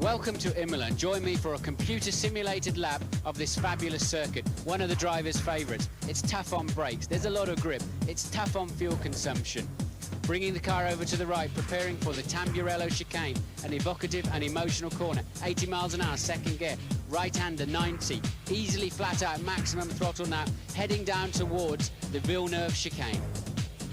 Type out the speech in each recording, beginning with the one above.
Welcome to Imola and join me for a computer-simulated lap of this fabulous circuit, one of the driver's favourites. It's tough on brakes, there's a lot of grip, it's tough on fuel consumption. Bringing the car over to the right, preparing for the Tamburello chicane, an evocative and emotional corner, 80 miles an hour, second gear, right-hander 90, easily flat out, maximum throttle now, heading down towards the Villeneuve chicane.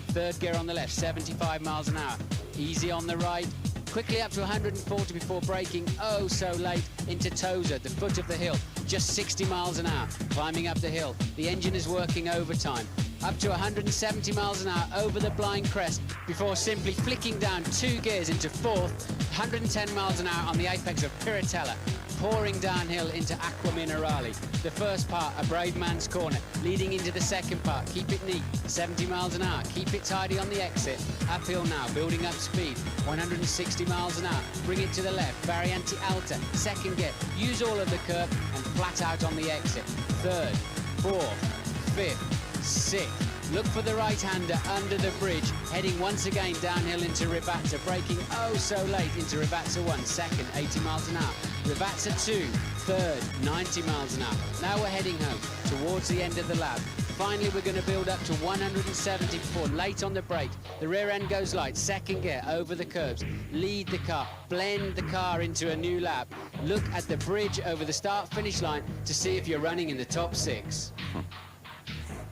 Third gear on the left, 75 miles an hour, easy on the right, quickly up to 140 before braking, oh so late, into Tosa, the foot of the hill, just 60 miles an hour, climbing up the hill. The engine is working overtime. Up to 170 miles an hour over the blind crest before simply flicking down 2 gears into fourth, 110 miles an hour on the apex of Piratella, pouring downhill into Acqua Minerale. The first part, a brave man's corner, leading into the second part, keep it neat, 70 miles an hour, keep it tidy on the exit, uphill now, building up speed, 160 miles an hour, bring it to the left, Variante Alta, second gear, use all of the curb and flat out on the exit, third, fourth, fifth, sixth, look for the right-hander under the bridge, heading once again downhill into Rivazza, braking oh so late into Rivazza 1, second, 80 miles an hour, Rivazza 2, third, 90 miles an hour. Now we're heading home, towards the end of the lap. Finally, we're going to build up to 170 before late on the brake. The rear end goes light, second gear, over the curbs. Lead the car, blend the car into a new lap. Look at the bridge over the start-finish line to see if you're running in the top 6.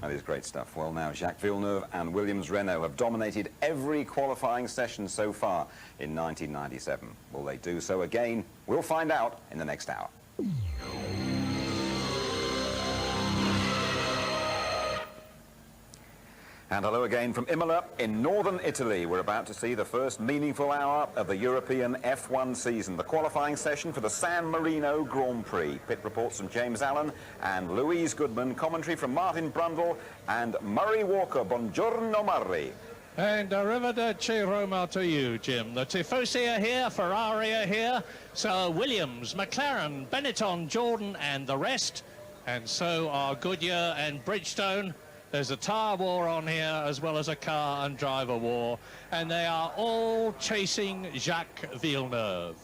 That is great stuff. Well, now, Jacques Villeneuve and Williams Renault have dominated every qualifying session so far in 1997. Will they do so again? We'll find out in the next hour. And hello again from Imola in northern Italy. We're about to see the first meaningful hour of the European F1 season, the qualifying session for the San Marino Grand Prix. Pit reports from James Allen and Louise Goodman, commentary from Martin Brundle and Murray Walker. Buongiorno, Murray. And arrivederci Roma to you, Jim. The Tifosi are here, Ferrari are here, so Williams, McLaren, Benetton, Jordan and the rest. And so are Goodyear and Bridgestone. There's a tyre war on here as well as a car and driver war, and they are all chasing Jacques Villeneuve,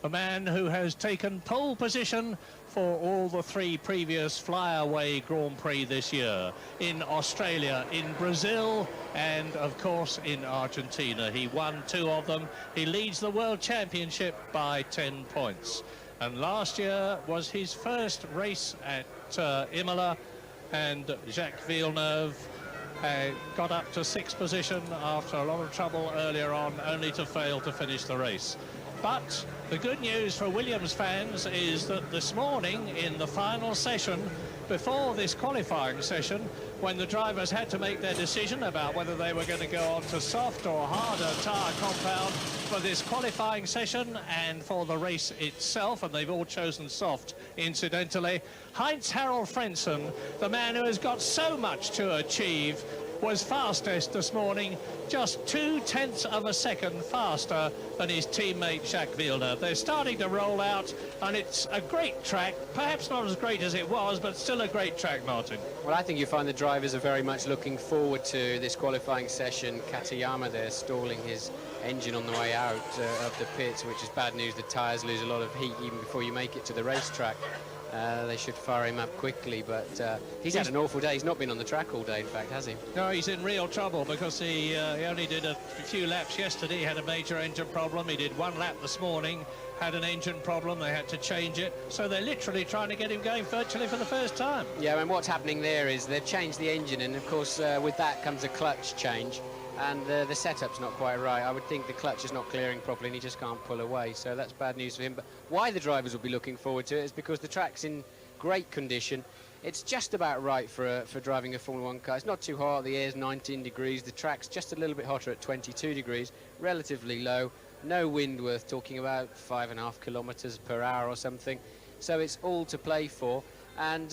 the man who has taken pole position for all the 3 previous flyaway Grand Prix this year, in Australia, in Brazil, and of course in Argentina. He won 2 of them. He leads the World Championship by 10 points. And last year was his first race at Imola, and Jacques Villeneuve got up to 6th position after a lot of trouble earlier on, only to fail to finish the race. But the good news for Williams fans is that this morning in the final session, before this qualifying session, when the drivers had to make their decision about whether they were going to go on to soft or harder tyre compound for this qualifying session and for the race itself, and they've all chosen soft, incidentally, Heinz-Harald Frentzen, the man who has got so much to achieve, was fastest this morning, just 0.2 of a second faster than his teammate Jacques Villeneuve. They're starting to roll out, and it's a great track, perhaps not as great as it was, but still a great track, Martin. Well, I think you find the drivers are very much looking forward to this qualifying session. Katayama there stalling his engine on the way out of the pits, which is bad news. The tyres lose a lot of heat even before you make it to the racetrack. They should fire him up quickly, but he's had an awful day. He's not been on the track all day, in fact, has he? No, he's in real trouble because he only did a few laps yesterday. He had a major engine problem. He did 1 lap this morning, had an engine problem. They had to change it. So they're literally trying to get him going virtually for the first time. Yeah, and what's happening there is they've changed the engine, and of course with that comes a clutch change. And the setup's not quite right. I would think the clutch is not clearing properly and he just can't pull away, so that's bad news for him. But why the drivers will be looking forward to it is because the track's in great condition. It's just about right for driving a Formula 1 car. It's not too hot, the air's 19 degrees, the track's just a little bit hotter at 22 degrees, relatively low, no wind worth talking about, 5.5 kilometres per hour or something. So it's all to play for. And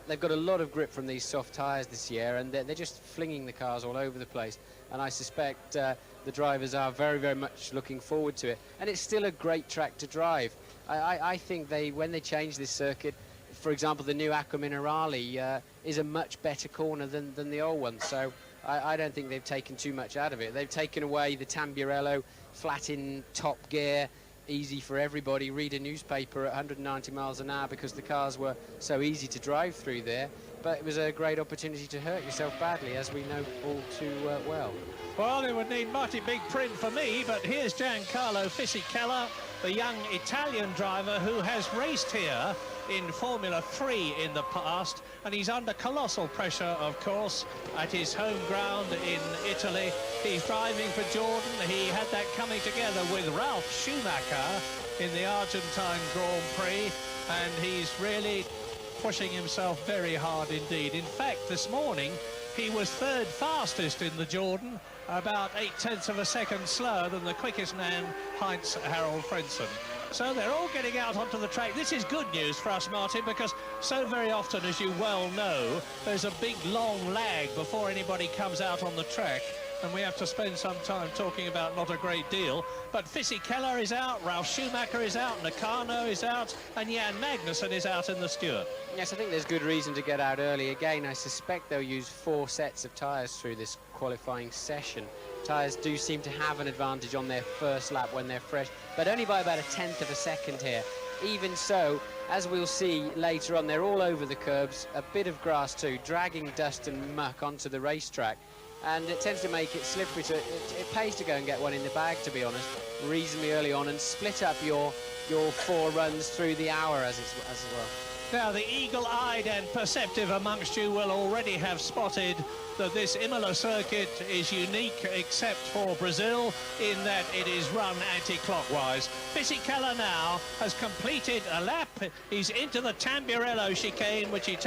they've got a lot of grip from these soft tyres this year, and they're just flinging the cars all over the place. And I suspect the drivers are very, very much looking forward to it. And it's still a great track to drive. I think when they change this circuit, for example, the new Acqua Minerale is a much better corner than the old one. So I don't think they've taken too much out of it. They've taken away the Tamburello flat in top gear, easy for everybody. Read a newspaper at 190 miles an hour because the cars were so easy to drive through there. But it was a great opportunity to hurt yourself badly, as we know all too well. Well, it would need mighty big print for me, but here's Giancarlo Fisichella, the young Italian driver who has raced here in Formula 3 in the past, and he's under colossal pressure, of course, at his home ground in Italy. He's driving for Jordan. He had that coming together with Ralf Schumacher in the Argentine Grand Prix, and he's really pushing himself very hard indeed. In fact, this morning, he was third fastest in the Jordan, about 0.8 of a second slower than the quickest man, Heinz-Harald Frentzen. So they're all getting out onto the track. This is good news for us, Martin, because so very often, as you well know, there's a big, long lag before anybody comes out on the track, and we have to spend some time talking about not a great deal. But Fisichella is out, Ralf Schumacher is out, Nakano is out, and Jan Magnussen is out in the Stewart. Yes, I think there's good reason to get out early. Again, I suspect they'll use 4 sets of tyres through this qualifying session. Tyres do seem to have an advantage on their first lap when they're fresh, but only by about 1/10 of a second here. Even so, as we'll see later on, they're all over the curbs, a bit of grass too, dragging dust and muck onto the racetrack, and it tends to make it slippery. So it pays to go and get one in the bag, to be honest, reasonably early on, and split up your 4 runs through the hour as well. Now, the eagle-eyed and perceptive amongst you will already have spotted that this Imola circuit is unique except for Brazil in that it is run anti-clockwise. Fisichella now has completed a lap. He's into the Tamburello chicane, which he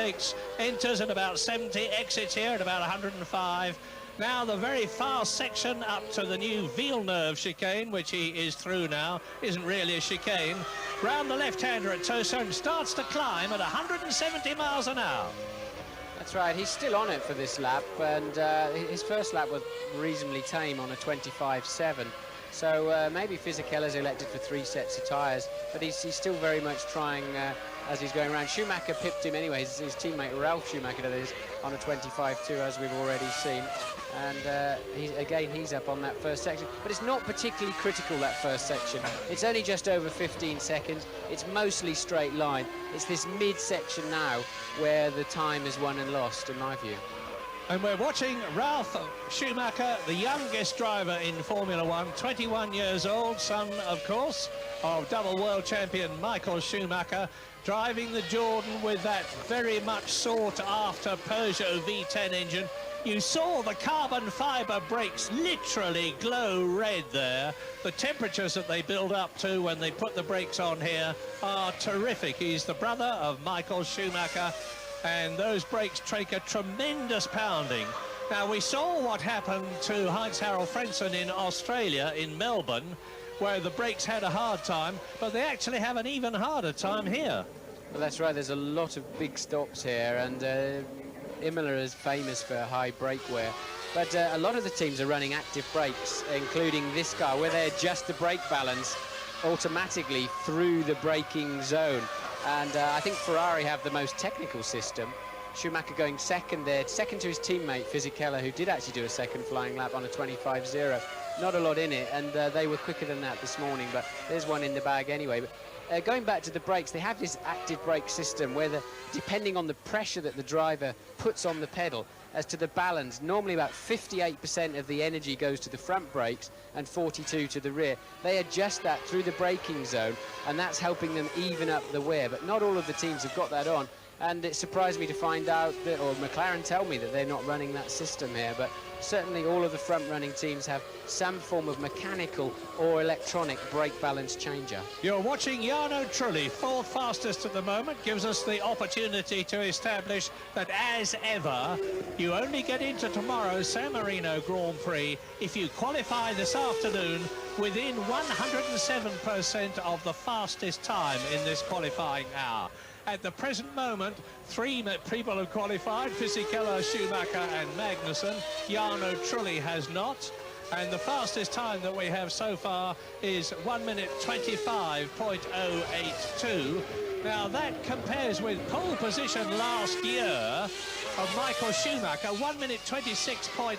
enters at about 70, exits here at about 105. Now the very fast section up to the new Villeneuve chicane, which he is through now, isn't really a chicane. Round the left-hander at Tosa and starts to climb at 170 miles an hour. That's right, he's still on it for this lap, and his first lap was reasonably tame on a 25.7. So maybe Fisichella's elected for 3 sets of tyres, but he's still very much trying as he's going around. Schumacher pipped him anyway, his teammate Ralf Schumacher, that is, on a 25.2, as we've already seen. And he's up on that first section. But it's not particularly critical, that first section. It's only just over 15 seconds. It's mostly straight line. It's this mid-section now where the time is won and lost, in my view. And we're watching Ralf Schumacher, the youngest driver in Formula 1, 21 years old, son, of course, of double world champion Michael Schumacher, driving the Jordan with that very much sought-after Peugeot V10 engine. You saw the carbon fibre brakes literally glow red there. The temperatures that they build up to when they put the brakes on here are terrific. He's the brother of Michael Schumacher, and those brakes take a tremendous pounding. Now, we saw what happened to Heinz-Harald Frentzen in Australia, in Melbourne, where the brakes had a hard time, but they actually have an even harder time here. Well, that's right, there's a lot of big stops here, and Imola is famous for high brake wear. But a lot of the teams are running active brakes, including this car, where they adjust the brake balance automatically through the braking zone. And I think Ferrari have the most technical system. Schumacher going second there, second to his teammate Fisichella, who did actually do a second flying lap on a 25.0. Not a lot in it, and they were quicker than that this morning, but there's one in the bag anyway. But going back to the brakes, they have this active brake system where, depending on the pressure that the driver puts on the pedal, as to the balance, normally about 58% of the energy goes to the front brakes and 42% to the rear. They adjust that through the braking zone, and that's helping them even up the wear. But not all of the teams have got that on, and it surprised me to find out that, or McLaren tell me that they're not running that system here, but certainly all of the front-running teams have some form of mechanical or electronic brake balance changer. You're watching Jarno Trulli, 4th fastest at the moment, gives us the opportunity to establish that, as ever, you only get into tomorrow's San Marino Grand Prix if you qualify this afternoon within 107% of the fastest time in this qualifying hour. At the present moment, 3 people have qualified: Fisichella, Schumacher and Magnussen. Jarno Trulli has not. And the fastest time that we have so far is 1 minute 25.082. Now, that compares with pole position last year of Michael Schumacher, 1 minute 26.9.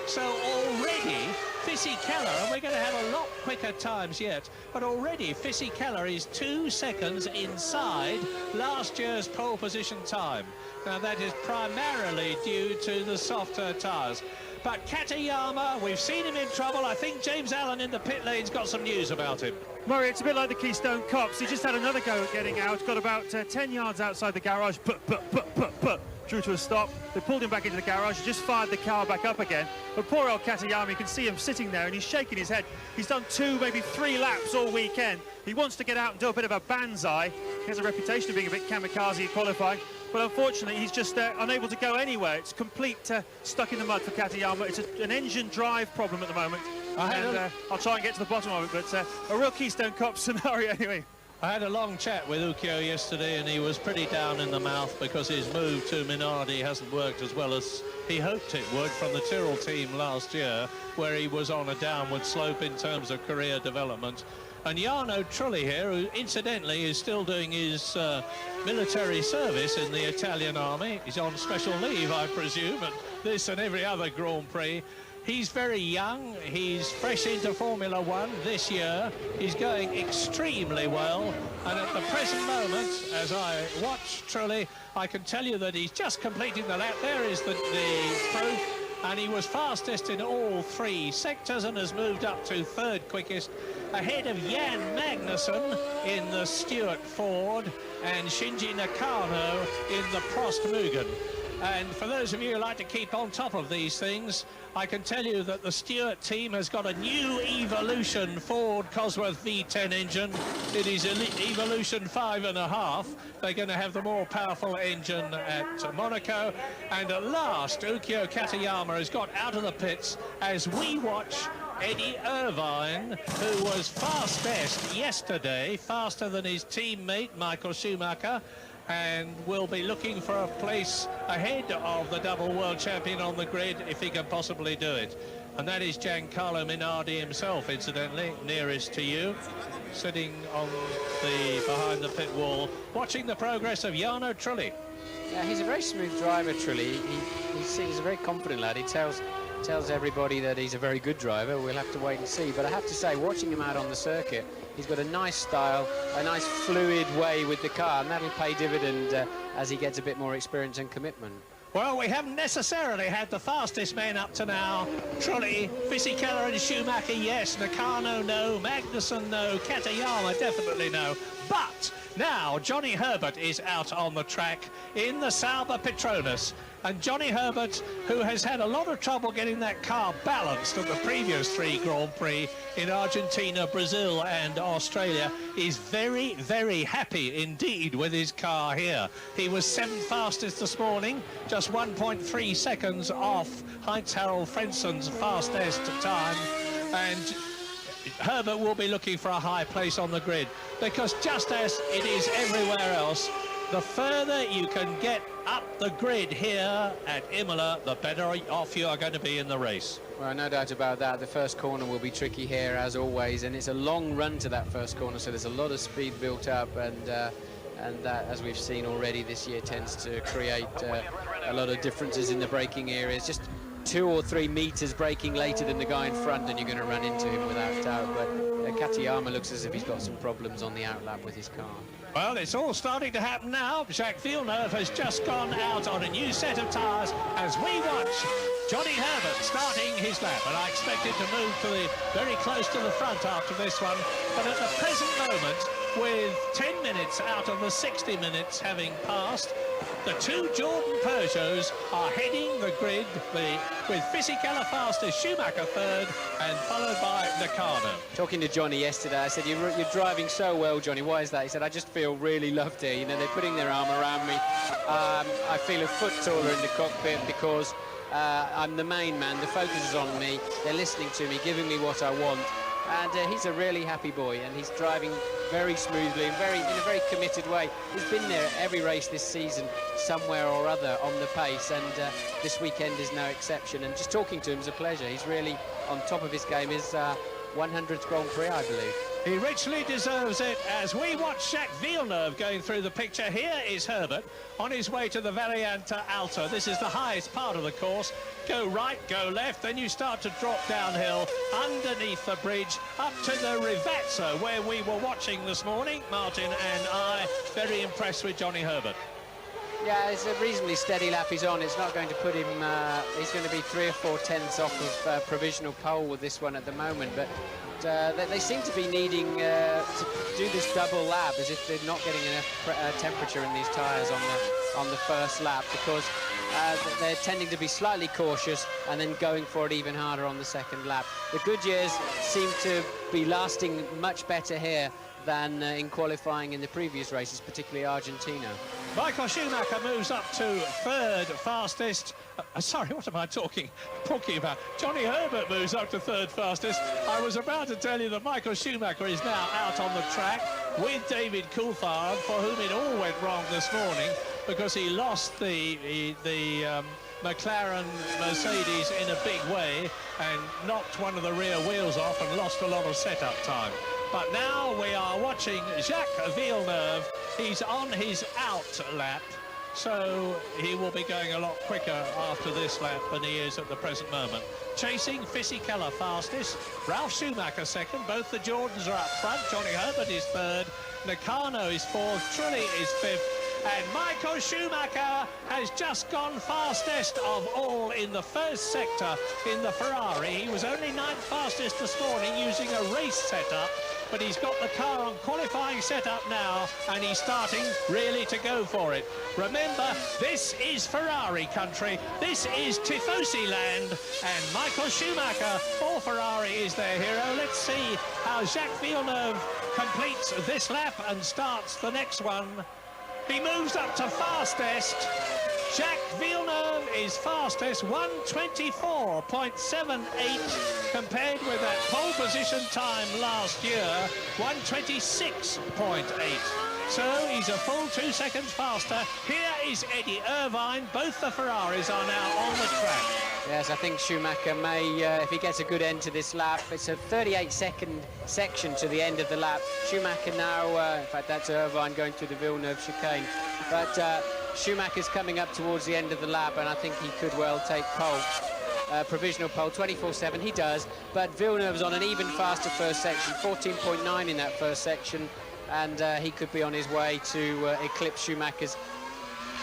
So already Fisichella, and we're going to have a lot quicker times yet, but already Fisichella is 2 seconds inside last year's pole position time. Now that is primarily due to the softer tyres. But Katayama, we've seen him in trouble. I think James Allen in the pit lane's got some news about him. Murray, it's a bit like the Keystone Cops. He just had another go at getting out, got about 10 yards outside the garage, drew to a stop. They pulled him back into the garage, he just fired the car back up again. But poor old Katayama, you can see him sitting there and he's shaking his head. He's done 2, maybe 3 laps all weekend. He wants to get out and do a bit of a banzai. He has a reputation of being a bit kamikaze at qualifying. But unfortunately, he's just unable to go anywhere. It's complete stuck in the mud for Katayama. It's an engine drive problem at the moment. I'll try and get to the bottom of it, but a real Keystone Cop scenario anyway. I had a long chat with Ukyo yesterday, and he was pretty down in the mouth because his move to Minardi hasn't worked as well as he hoped it would from the Tyrrell team last year, where he was on a downward slope in terms of career development. And Jarno Trulli here, who incidentally is still doing his military service in the Italian army. He's on special leave, I presume, at this and every other Grand Prix. He's very young. He's fresh into Formula One this year. He's going extremely well. And at the present moment, as I watch Trulli, I can tell you that he's just completing the lap. There is the proof. And he was fastest in all 3 sectors and has moved up to 3rd quickest, ahead of Jan Magnussen in the Stewart Ford and Shinji Nakano in the Prost Mugen. And for those of you who like to keep on top of these things, I can tell you that the Stewart team has got a new Evolution Ford Cosworth V10 engine. It is Evolution 5.5. They're going to have the more powerful engine at Monaco. And at last, Ukyo Katayama has got out of the pits as we watch Eddie Irvine, who was fastest yesterday, faster than his teammate Michael Schumacher, and will be looking for a place ahead of the double world champion on the grid if he can possibly do it. And that is Giancarlo Minardi himself, incidentally, nearest to you, sitting on the behind the pit wall, watching the progress of Jarno Trulli. Yeah, he's a very smooth driver, Trulli. He's a very confident lad. He tells everybody that he's a very good driver. We'll have to wait and see. But I have to say, watching him out on the circuit, he's got a nice style, a nice fluid way with the car, and that'll pay dividend as he gets a bit more experience and commitment. Well, we haven't necessarily had the fastest men up to now. Trulli, Fisichella and Schumacher, yes. Nakano, no. Magnussen, no. Katayama, definitely no. But now Johnny Herbert is out on the track in the Sauber Petronas. And Johnny Herbert, who has had a lot of trouble getting that car balanced at the previous 3 Grand Prix in Argentina, Brazil and Australia, is very, very happy indeed with his car here. He was 7th fastest this morning, just 1.3 seconds off Heinz-Harald Frenzen's fastest time. And Herbert will be looking for a high place on the grid, because just as it is everywhere else, the further you can get up the grid here at Imola, the better off you are going to be in the race. Well, no doubt about that. The first corner will be tricky here, as always, and it's a long run to that first corner, so there's a lot of speed built up, and that, as we've seen already this year, tends to create a lot of differences in the braking areas. Just 2 or 3 meters braking later than the guy in front, and you're going to run into him without doubt. But Katayama looks as if he's got some problems on the outlap with his car. Well, it's all starting to happen now. Jacques Villeneuve has just gone out on a new set of tyres as we watch Johnny Herbert starting his lap. And I expect it to move very close to the front after this one. But at the present moment, with 10 minutes out of the 60 minutes having passed, the 2 Jordan Peugeots are heading the grid with Fisichella fastest, Schumacher 3rd, and followed by Nakano. Talking to Johnny yesterday, I said, you're driving so well, Johnny. Why is that? He said, I just feel really loved here. You know, they're putting their arm around me. I feel a foot taller in the cockpit because I'm the main man. The focus is on me. They're listening to me, giving me what I want. And he's a really happy boy, and he's driving very smoothly and in a very committed way. He's been there at every race this season, somewhere or other on the pace, and this weekend is no exception. And just talking to him is a pleasure. He's really on top of his game. His 100th Grand Prix, I believe. He richly deserves it as we watch Jacques Villeneuve going through the picture. Here is Herbert on his way to the Variante Alta. This is the highest part of the course. Go right, go left, then you start to drop downhill underneath the bridge up to the Rivazza where we were watching this morning. Martin and I, very impressed with Johnny Herbert. Yeah, it's a reasonably steady lap he's on. It's not going to put him, he's going to be 3 or 4 tenths off of provisional pole with this one at the moment, but they seem to be needing to do this double lap as if they're not getting enough temperature in these tyres on the first lap, because they're tending to be slightly cautious and then going for it even harder on the second lap. The Goodyears seem to be lasting much better here than in qualifying in the previous races, particularly Argentina. Michael Schumacher moves up to third fastest. Sorry, what am I talking about? Johnny Herbert moves up to third fastest. I was about to tell you that Michael Schumacher is now out on the track with David Coulthard, for whom it all went wrong this morning because he lost the McLaren Mercedes in a big way and knocked one of the rear wheels off and lost a lot of setup time. But now we are watching Jacques Villeneuve. He's on his out lap, so he will be going a lot quicker after this lap than he is at the present moment. Chasing, Fisichella fastest, Ralf Schumacher second, both the Jordans are up front. Johnny Herbert is third, Nakano is fourth, Trulli is fifth, and Michael Schumacher has just gone fastest of all in the first sector in the Ferrari. He was only 9th fastest this morning using a race setup, but he's got the car on qualifying setup now, and he's starting really to go for it. Remember, this is Ferrari country, this is Tifosi land, and Michael Schumacher for Ferrari is their hero. Let's see how Jacques Villeneuve completes this lap and starts the next one. He moves up to fastest. Jacques Villeneuve is fastest, 1:24.78, compared with that pole position time last year, 1:26.8. So he's a full 2 seconds faster. Here is Eddie Irvine. Both the Ferraris are now on the track. Yes, I think Schumacher may, if he gets a good end to this lap, it's a 38-second section to the end of the lap. Schumacher now, in fact, that's Irvine going through the Villeneuve chicane. But Schumacher's coming up towards the end of the lap, and I think he could well take pole. Provisional pole, 24.7, he does. But Villeneuve's on an even faster first section, 14.9 in that first section, and he could be on his way to eclipse Schumacher's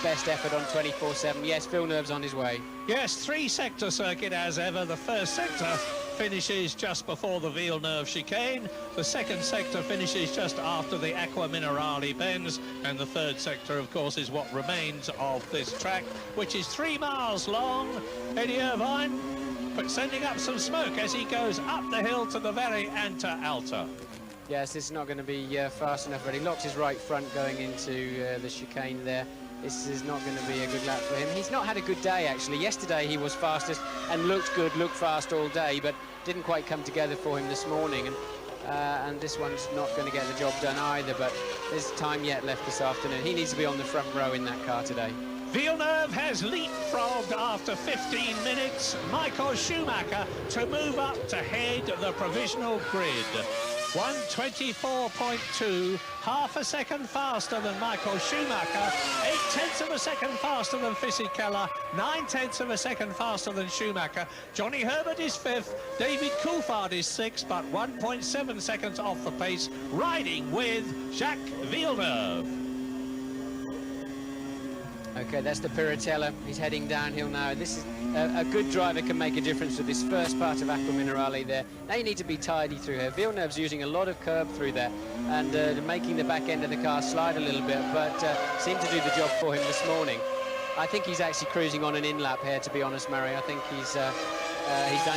best effort on 24.7. Yes, Villeneuve's on his way. Yes, 3-sector circuit as ever. The first sector finishes just before the Villeneuve chicane. The second sector finishes just after the Acqua Minerale bends. And the third sector, of course, is what remains of this track, which is 3 miles long. Eddie Irvine sending up some smoke as he goes up the hill to the Variante Alta. Yes, this is not going to be fast enough, but he locked his right front going into the chicane there. This is not going to be a good lap for him. He's not had a good day, actually. Yesterday he was fastest and looked good, looked fast all day, but didn't quite come together for him this morning. And this one's not going to get the job done either, but there's time yet left this afternoon. He needs to be on the front row in that car today. Villeneuve has leapfrogged after 15 minutes. Michael Schumacher to move up to head the provisional grid. 1:24.2, half a second faster than Michael Schumacher, 0.8 of a second faster than Fisichella, 0.9 of a second faster than Schumacher. Johnny Herbert is 5th, David Coulthard is 6th, but 1.7 seconds off the pace, riding with Jacques Villeneuve. Okay, that's the Piratella. He's heading downhill now. This is a good driver can make a difference with this first part of Acqua Minerale there. Now you need to be tidy through here. Villeneuve's using a lot of curb through there and making the back end of the car slide a little bit, but seemed to do the job for him this morning. I think he's actually cruising on an in-lap here, to be honest, Murray. I think he's done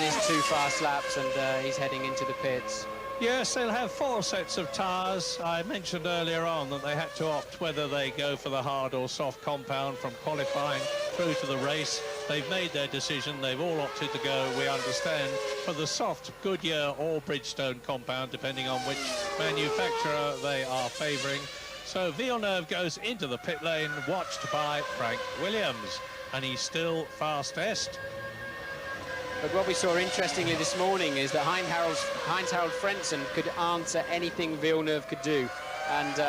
his 2 fast laps and he's heading into the pits. Yes, they'll have 4 sets of tyres. I mentioned earlier on that they had to opt whether they go for the hard or soft compound from qualifying through to the race. They've made their decision. They've all opted to go, we understand, for the soft Goodyear or Bridgestone compound, depending on which manufacturer they are favouring. So Villeneuve goes into the pit lane, watched by Frank Williams, and he's still fastest. But what we saw interestingly this morning is that Heinz-Harald Frentzen could answer anything Villeneuve could do. And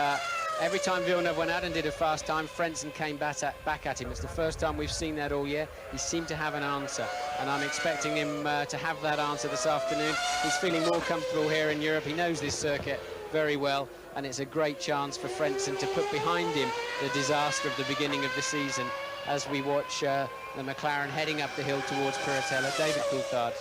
every time Villeneuve went out and did a fast time, Frentzen came back at him. It's the first time we've seen that all year. He seemed to have an answer, and I'm expecting him to have that answer this afternoon. He's feeling more comfortable here in Europe. He knows this circuit very well, and it's a great chance for Frentzen to put behind him the disaster of the beginning of the season as we watch the McLaren heading up the hill towards Piratella. David Coulthard.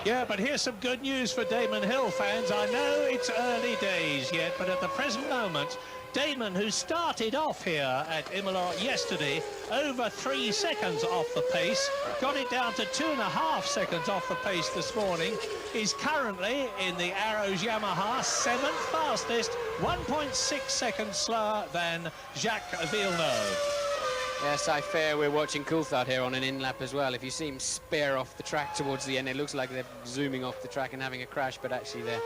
Yeah, but here's some good news for Damon Hill fans. I know it's early days yet, but at the present moment, Damon, who started off here at Imola yesterday, over 3 seconds off the pace, got it down to 2.5 seconds off the pace this morning, is currently in the Arrows Yamaha 7th fastest, 1.6 seconds slower than Jacques Villeneuve. Yes, I fear we're watching Coulthard here on an in-lap as well. If you see him spear off the track towards the end, it looks like they're zooming off the track and having a crash, but actually they're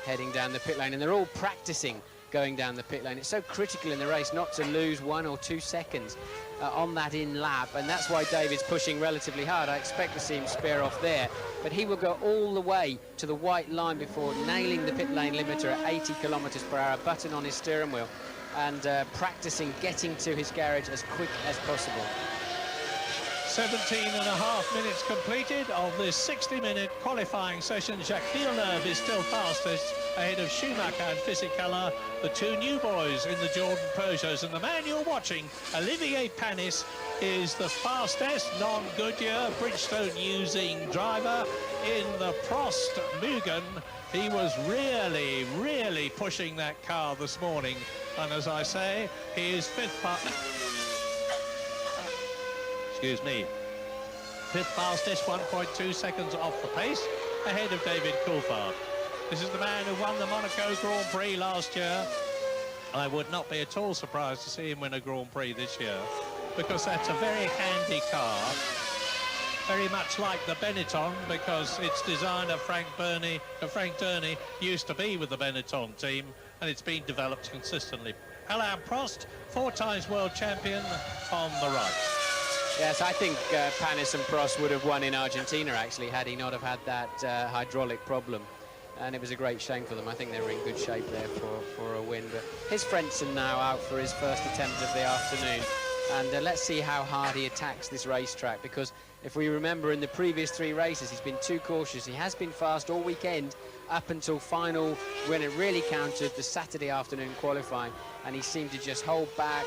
heading down the pit lane, and they're all practicing going down the pit lane. It's so critical in the race not to lose 1 or 2 seconds on that in-lap, and that's why David's pushing relatively hard. I expect to see him spear off there, but he will go all the way to the white line before nailing the pit lane limiter at 80 kilometers per hour, button on his steering wheel, and practicing getting to his garage as quick as possible. 17.5 minutes completed of this 60-minute qualifying session. Jacques Villeneuve is still fastest, ahead of Schumacher and Fisichella, the two new boys in the Jordan Peugeots. And the man you're watching, Olivier Panis, is the fastest non-Goodyear Bridgestone using driver in the Prost Mugen. He was really pushing that car this morning. And as I say, he is fifth fastest, 1.2 seconds off the pace, ahead of David Coulthard. This is the man who won the Monaco Grand Prix last year. I would not be at all surprised to see him win a Grand Prix this year, because that's a very handy car, very much like the Benetton, because its designer Frank Durney used to be with the Benetton team, and it's been developed consistently. Alain Prost, 4 times world champion, on the right. Yes, I think Panis and Prost would have won in Argentina, actually, had he not have had that hydraulic problem. And it was a great shame for them. I think they were in good shape there for a win. But here's Frentzen now out for his first attempt of the afternoon. And let's see how hard he attacks this racetrack, because if we remember, in the previous 3 races, he's been too cautious. He has been fast all weekend up until final, when it really counted, the Saturday afternoon qualifying. And he seemed to just hold back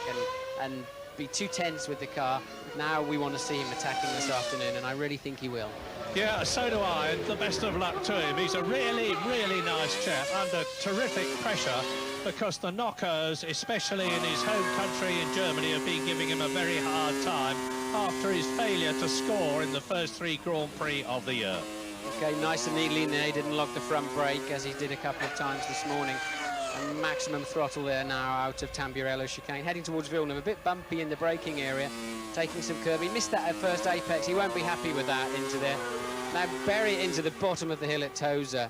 and be too tense with the car. Now we want to see him attacking this afternoon, and I really think he will. Yeah, so do I, and the best of luck to him. He's a really nice chap under terrific pressure, because the knockers, especially in his home country in Germany, have been giving him a very hard time after his failure to score in the first 3 Grand Prix of the year. Okay, nice and neatly there. He didn't lock the front brake, as he did a couple of times this morning. And maximum throttle there now out of Tamburello chicane, heading towards Villeneuve, a bit bumpy in the braking area, taking some curb. He missed that at first apex. He won't be happy with that into there. Now bury it into the bottom of the hill at Tosa.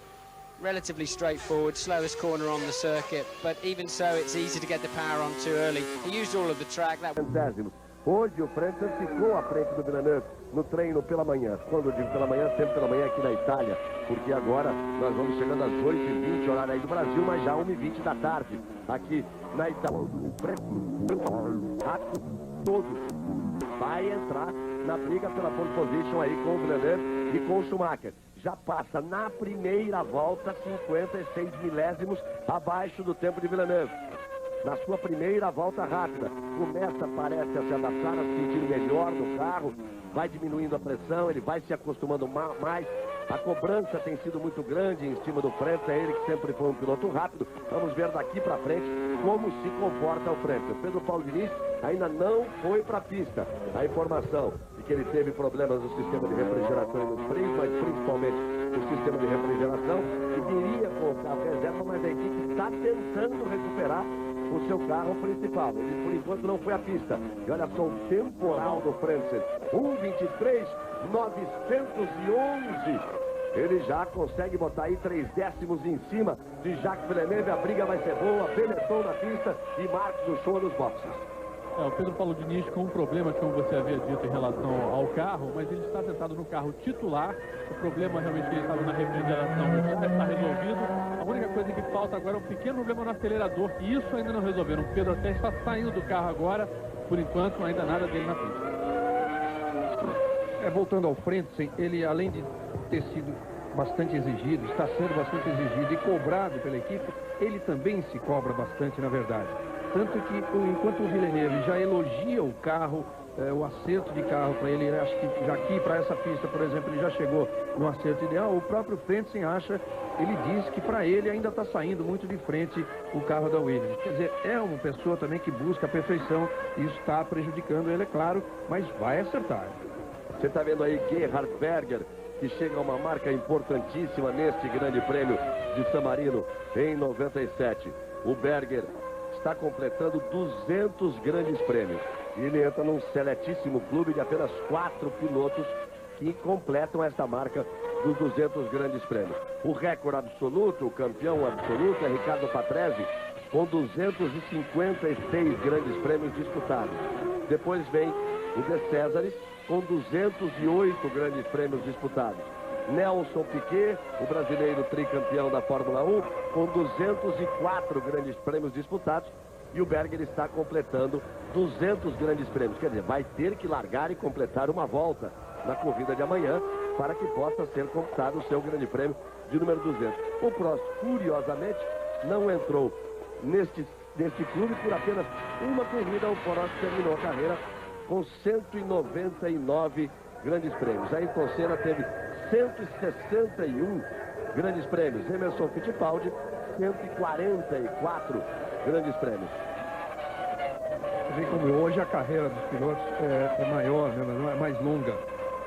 Relatively straightforward, slowest corner on the circuit, but even so, it's easy to get the power on too early. He used all of the track. Hoje o Frentzen ficou à frente do Villeneuve no treino pela manhã. Quando eu digo pela manhã, sempre pela manhã aqui na Itália, porque agora nós vamos chegando às 8h20, horário aí do Brasil, mas já 1h20 da tarde, aqui na Itália. O todo vai entrar na briga pela pole position aí com o Villeneuve e com o Schumacher. Já passa na primeira volta 56 milésimos abaixo do tempo de Villeneuve. Na sua primeira volta rápida, parece a se adaptar, a se sentir melhor no carro, vai diminuindo a pressão, ele vai se acostumando mais. A cobrança tem sido muito grande em cima do Frentzen, ele que sempre foi um piloto rápido. Vamos ver daqui para frente como se comporta o Frentzen. Pedro Paulo Diniz ainda não foi para a pista. A informação de que ele teve problemas no sistema de refrigeração e nos freios, mas principalmente no sistema de refrigeração, e viria com o carro reserva, mas a equipe está tentando recuperar o seu carro principal. Ele, por enquanto, não foi à pista. E olha só o temporal do Frentzen. 1:23.911. Ele já consegue botar aí 3 décimos em cima de Jacques Villeneuve. A briga vai ser boa. Benetton na pista e Marcos no show nos boxes. O Pedro Paulo Diniz com um problema, como você havia dito, em relação ao carro, mas ele está sentado no carro titular. O problema realmente que ele estava na refrigeração já está resolvido. A única coisa que falta agora é um pequeno problema no acelerador, e isso ainda não resolveram. O Pedro até está saindo do carro agora, por enquanto ainda nada dele na pista. Voltando ao Frentzen, ele além de ter sido bastante exigido, está sendo bastante exigido e cobrado pela equipe, ele também se cobra bastante, na verdade. Tanto que, enquanto o Villeneuve já elogia o carro, o acerto de carro para ele, acho que já aqui para essa pista, por exemplo, ele já chegou no acerto ideal, o próprio Frentzen acha, ele diz que para ele ainda está saindo muito de frente o carro da Williams. Quer dizer, é uma pessoa também que busca a perfeição, e isso está prejudicando ele, é claro, mas vai acertar. Você está vendo aí Gerhard Berger, que chega a uma marca importantíssima neste grande prêmio de San Marino em 97. O Berger está completando 200 grandes prêmios. E ele entra num seletíssimo clube de apenas 4 pilotos que completam esta marca dos 200 grandes prêmios. O recorde absoluto, o campeão absoluto, é Ricardo Patrese, com 256 grandes prêmios disputados. Depois vem o De Cesaris, com 208 grandes prêmios disputados. Nelson Piquet, o brasileiro tricampeão da Fórmula 1, com 204 grandes prêmios disputados. E o Berger está completando 200 grandes prêmios. Quer dizer, vai ter que largar e completar uma volta na corrida de amanhã para que possa ser completado o seu grande prêmio de número 200. O Prost, curiosamente, não entrou neste clube por apenas uma corrida. O Prost terminou a carreira com 199 grandes prêmios. Ayrton Senna teve 161 grandes prêmios. Emerson Fittipaldi, 144 grandes prêmios. Vem como hoje a carreira dos pilotos é maior, né, não é mais longa.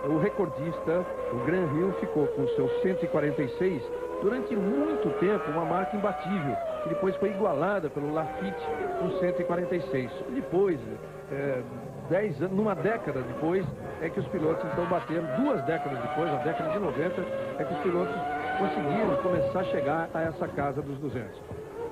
O recordista, o Gran Hill, ficou com seus 146 durante muito tempo, uma marca imbatível, que depois foi igualada pelo Lafitte com 146. Depois, 10 anos, numa década depois, é que os pilotos estão batendo, 2 décadas depois, na década de 90, é que os pilotos conseguiram começar a chegar a essa casa dos 200.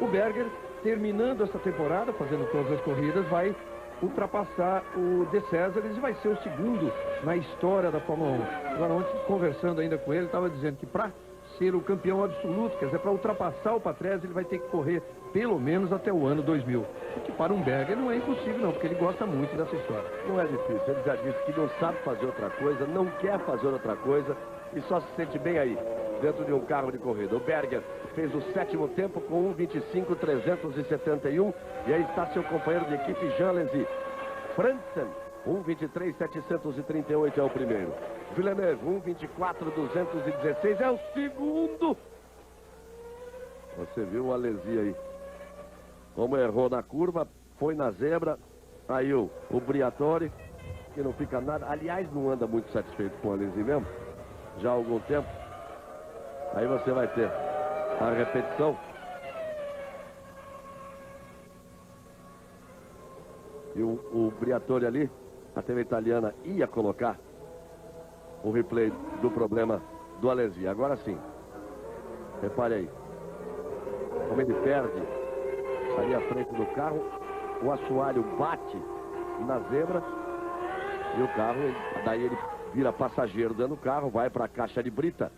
O Berger, terminando essa temporada, fazendo todas as corridas, vai ultrapassar o De Cesaris e vai ser o segundo na história da Fórmula 1. Agora, ontem, conversando ainda com ele, estava dizendo que para ser o campeão absoluto, quer dizer, para ultrapassar o Patrese, ele vai ter que correr pelo menos até o ano 2000. O que para um Berger não é impossível não, porque ele gosta muito dessa história. Não é difícil, ele já disse que não sabe fazer outra coisa, não quer fazer outra coisa e só se sente bem aí, dentro de um carro de corrida. O Berger fez o 7º tempo com 1:25.371 e aí está seu companheiro de equipe, Jean Alesi. Frentzen, 1:23.738 é o primeiro. Villeneuve, 1:24.216 é o segundo. Você viu o Alesi aí, como errou na curva, foi na zebra. Aí o Briatore, que não fica nada, aliás, não anda muito satisfeito com o Alesi mesmo, já há algum tempo. Aí você vai ter a repetição. E o Briatore ali, a TV italiana ia colocar o replay do problema do Alesi. Agora sim, repare aí como ele perde ali à frente do carro. O assoalho bate na zebra e o carro, daí ele vira passageiro dentro do carro, vai para a caixa de brita.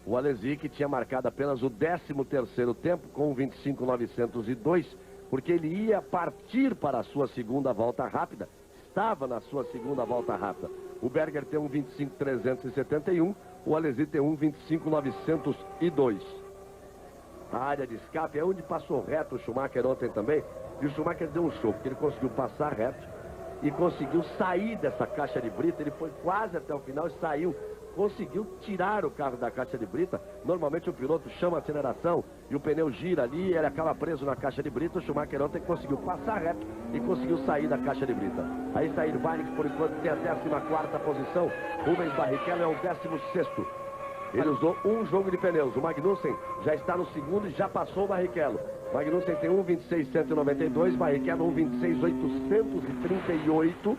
O Alesi, que tinha marcado apenas o 13º tempo com 25.902, porque ele ia partir para a sua segunda volta rápida, estava na sua segunda volta rápida. O Berger tem 1:25.371, o Alesi tem 1:25.902. A área de escape é onde passou reto o Schumacher ontem também, e o Schumacher deu um show, porque ele conseguiu passar reto e conseguiu sair dessa caixa de brita. Ele foi quase até o final e saiu, conseguiu tirar o carro da caixa de brita. Normalmente o piloto chama a aceleração e o pneu gira ali e ele acaba preso na caixa de brita. O Schumacher ontem conseguiu passar reto e conseguiu sair da caixa de brita. Aí está Irvine, que por enquanto tem a 14ª posição. Rubens Barrichello é o 16º. Ele usou um jogo de pneus. O Magnussen já está no segundo e já passou o Barrichello. Magnussen tem 1:26.192, Barrichello 1:26.838.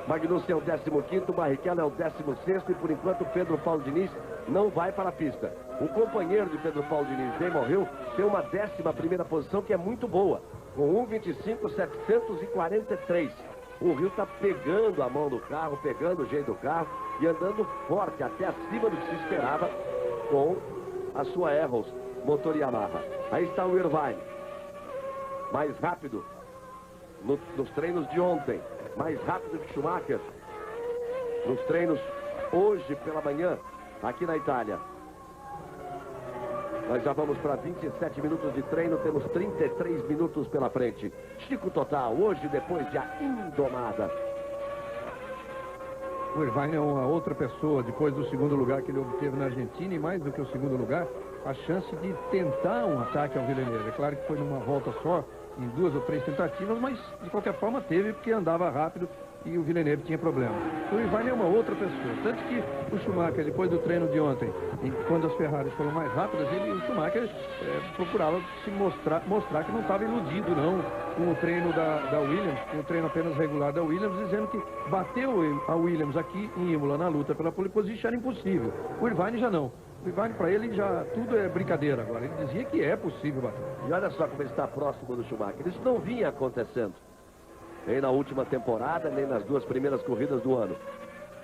Magnussen é o 15º, Barrichello é o 16º e por enquanto Pedro Paulo Diniz não vai para a pista. O companheiro de Pedro Paulo Diniz, Damon Hill, tem uma 11ª posição que é muito boa. com 1:25.743. O Rio está pegando a mão do carro, pegando o jeito do carro e andando forte, até acima do que se esperava com a sua Arrows motor Yamaha. Aí está o Irvine, mais rápido nos treinos de ontem, mais rápido que Schumacher nos treinos hoje pela manhã aqui na Itália. Nós já vamos para 27 minutos de treino, temos 33 minutos pela frente. Chico Total, hoje depois de A Indomada. O Irvine é uma outra pessoa, depois do segundo lugar que ele obteve na Argentina, e mais do que o segundo lugar, a chance de tentar um ataque ao Villeneuve. É claro que foi numa volta só, em 2 ou 3 tentativas, mas de qualquer forma teve, porque andava rápido e o Villeneuve tinha problema. O Irvine é uma outra pessoa, tanto que o Schumacher, depois do treino de ontem, quando as Ferraris foram mais rápidas, o Schumacher procurava se mostrar que não estava iludido não com o treino da Williams, com o treino apenas regular da Williams, dizendo que bateu a Williams aqui em Imola na luta pela pole position era impossível. O Irvine já não. O Irvine, para ele, já tudo é brincadeira agora. Ele dizia que é possível bater. E olha só como ele está próximo do Schumacher. Isso não vinha acontecendo nem na última temporada, nem nas 2 primeiras corridas do ano.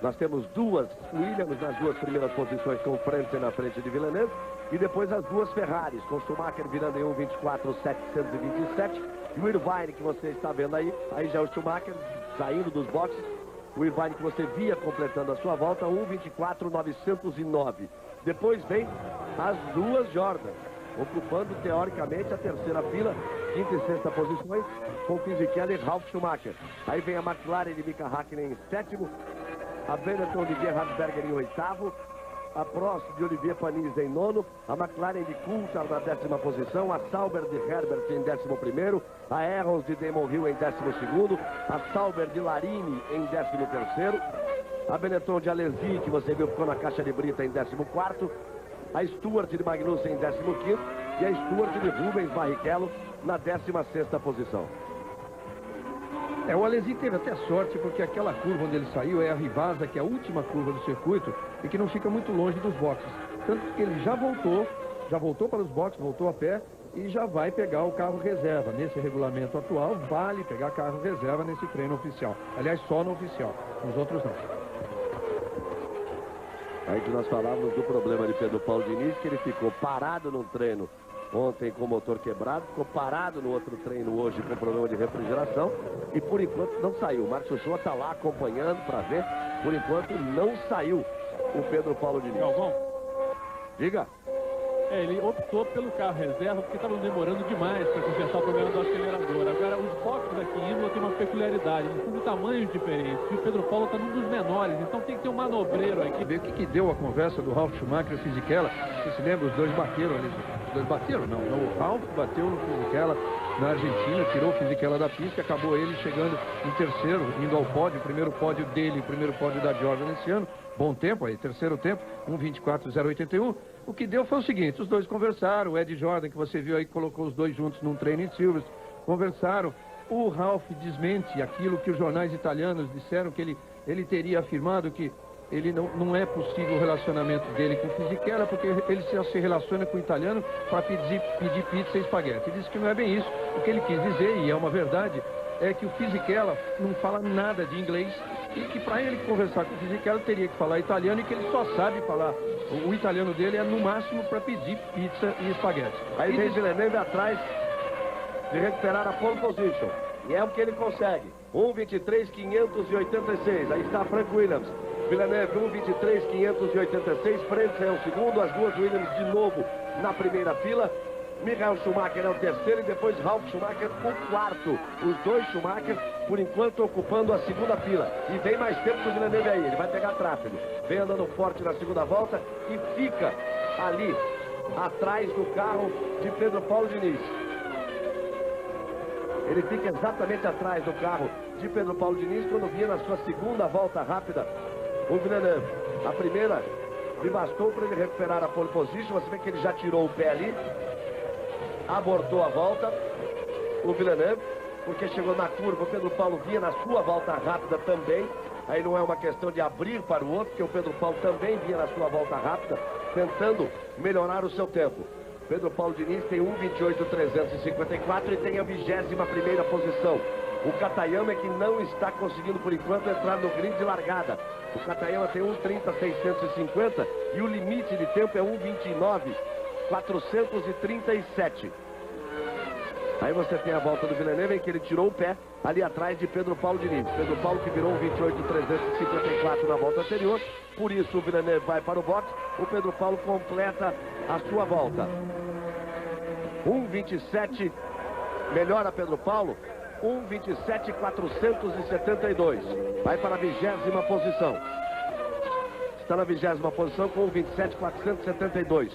Nós temos 2 Williams nas 2 primeiras posições, com o Frentzen na frente de Villeneuve, e depois as 2 Ferraris, com o Schumacher virando em 1:24.727, e o Irvine que você está vendo aí já é o Schumacher saindo dos boxes, o Irvine que você via completando a sua volta, 1:24.909. Depois vem as 2 Jordan, ocupando teoricamente a terceira fila, 5ª e 6ª posições, com Fisichella e Ralf Schumacher. Aí vem a McLaren de Mika Häkkinen em 7º, a Benetton de Gerhard Berger em 8º, a Prost de Olivier Panis em 9º, a McLaren de Coulthard na 10ª posição, a Sauber de Herbert em 11º, a Arrows de Damon Hill em 12º, a Sauber de Larini em 13º, a Benetton de Alesi, que você viu ficou na caixa de brita em 14º, a Stewart de Magnussen em 15º e a Stewart de Rubens Barrichello na 16ª posição. O Alesi teve até sorte, porque aquela curva onde ele saiu é a Rivasa, que é a última curva do circuito e que não fica muito longe dos boxes. Tanto que ele já voltou para os boxes, voltou a pé e já vai pegar o carro reserva. Nesse regulamento atual, vale pegar carro reserva nesse treino oficial. Aliás, só no oficial, nos outros não. Aí que nós falávamos do problema de Pedro Paulo Diniz, que ele ficou parado num treino ontem com o motor quebrado, ficou parado no outro treino hoje com problema de refrigeração e por enquanto não saiu. O Marcos Shoa está lá acompanhando para ver, por enquanto não saiu o Pedro Paulo Diniz. Galvão? Diga. Ele optou pelo carro reserva porque estavam demorando demais para consertar o problema do acelerador. Agora, os boxes aqui em Imola tem uma peculiaridade, eles são de tamanhos diferentes, e o Pedro Paulo está num dos menores, então tem que ter um manobreiro aqui. Ver o que deu a conversa do Ralf Schumacher e o Fisichella. Você se lembra? Os dois bateram ali. Os dois bateram? Não. O Ralf bateu no Fisichella na Argentina, tirou o Fisichella da pista, acabou ele chegando em terceiro, indo ao pódio, o primeiro pódio dele, o primeiro pódio da Jordan nesse ano. Bom tempo aí, terceiro tempo, 1:24.081. O que deu foi o seguinte, os dois conversaram, o Ed Jordan, que você viu aí, colocou os dois juntos num treino em Silverstone, conversaram. O Ralf desmente aquilo que os jornais italianos disseram, que ele teria afirmado que ele não é possível o relacionamento dele com o Fisichella, porque ele se relaciona com o italiano para pedir pizza e espaguete. Ele disse que não é bem isso. O que ele quis dizer, e é uma verdade, é que o Fisichella não fala nada de inglês e que para ele conversar com o Fisichella teria que falar italiano e que ele só sabe falar. O italiano dele é no máximo para pedir pizza e espaguete. Aí vem Villeneuve atrás de recuperar a pole position. E é o que ele consegue. 1:23.586. Aí está Frank Williams. Villeneuve 1:23.586. Frentzen é o segundo. As 2 Williams de novo na primeira fila. Michael Schumacher é o terceiro e depois Ralf Schumacher o quarto. Os 2 Schumacher, por enquanto, ocupando a segunda fila. E vem mais tempo do Villeneuve aí, ele vai pegar tráfego. Vem andando forte na segunda volta e fica ali, atrás do carro de Pedro Paulo Diniz. Ele fica exatamente atrás do carro de Pedro Paulo Diniz quando vinha na sua segunda volta rápida o Villeneuve. A primeira lhe bastou para ele recuperar a pole position. Você vê que ele já tirou o pé ali. Abortou a volta, o Villeneuve, porque chegou na curva, o Pedro Paulo vinha na sua volta rápida também. Aí não é uma questão de abrir para o outro, porque o Pedro Paulo também vinha na sua volta rápida, tentando melhorar o seu tempo. Pedro Paulo Diniz tem 1:28.354 e tem a 21ª posição. O Katayama é que não está conseguindo, por enquanto, entrar no grid de largada. O Katayama tem 1:30.650 e o limite de tempo é 1:29.437. Aí você tem a volta do Villeneuve, em que ele tirou o pé ali atrás de Pedro Paulo Diniz. Pedro Paulo que virou 1:28.354 na volta anterior. Por isso o Villeneuve vai para o box. O Pedro Paulo completa a sua volta. 1:27. Melhora Pedro Paulo. 1:27.472. Vai para a 20ª posição. Está na 20ª posição com 1:27.472.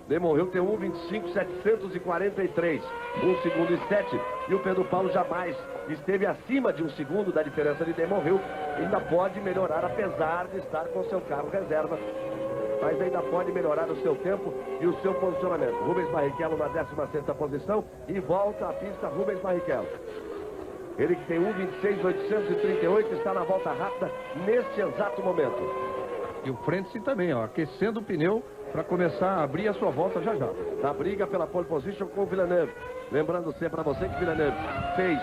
Damon Hill tem 1:25.743. 1 segundo e 7. E o Pedro Paulo jamais esteve acima de 1 segundo da diferença de Damon Hill. Ainda pode melhorar, apesar de estar com seu carro reserva. Mas ainda pode melhorar o seu tempo e o seu posicionamento. Rubens Barrichello na 16ª posição. E volta à pista Rubens Barrichello. Ele que tem 1:26.838 está na volta rápida neste exato momento. E o Frentzen também, ó, aquecendo o pneu para começar a abrir a sua volta já já. Na briga pela pole position com o Villeneuve. Lembrando sempre para você que Villeneuve fez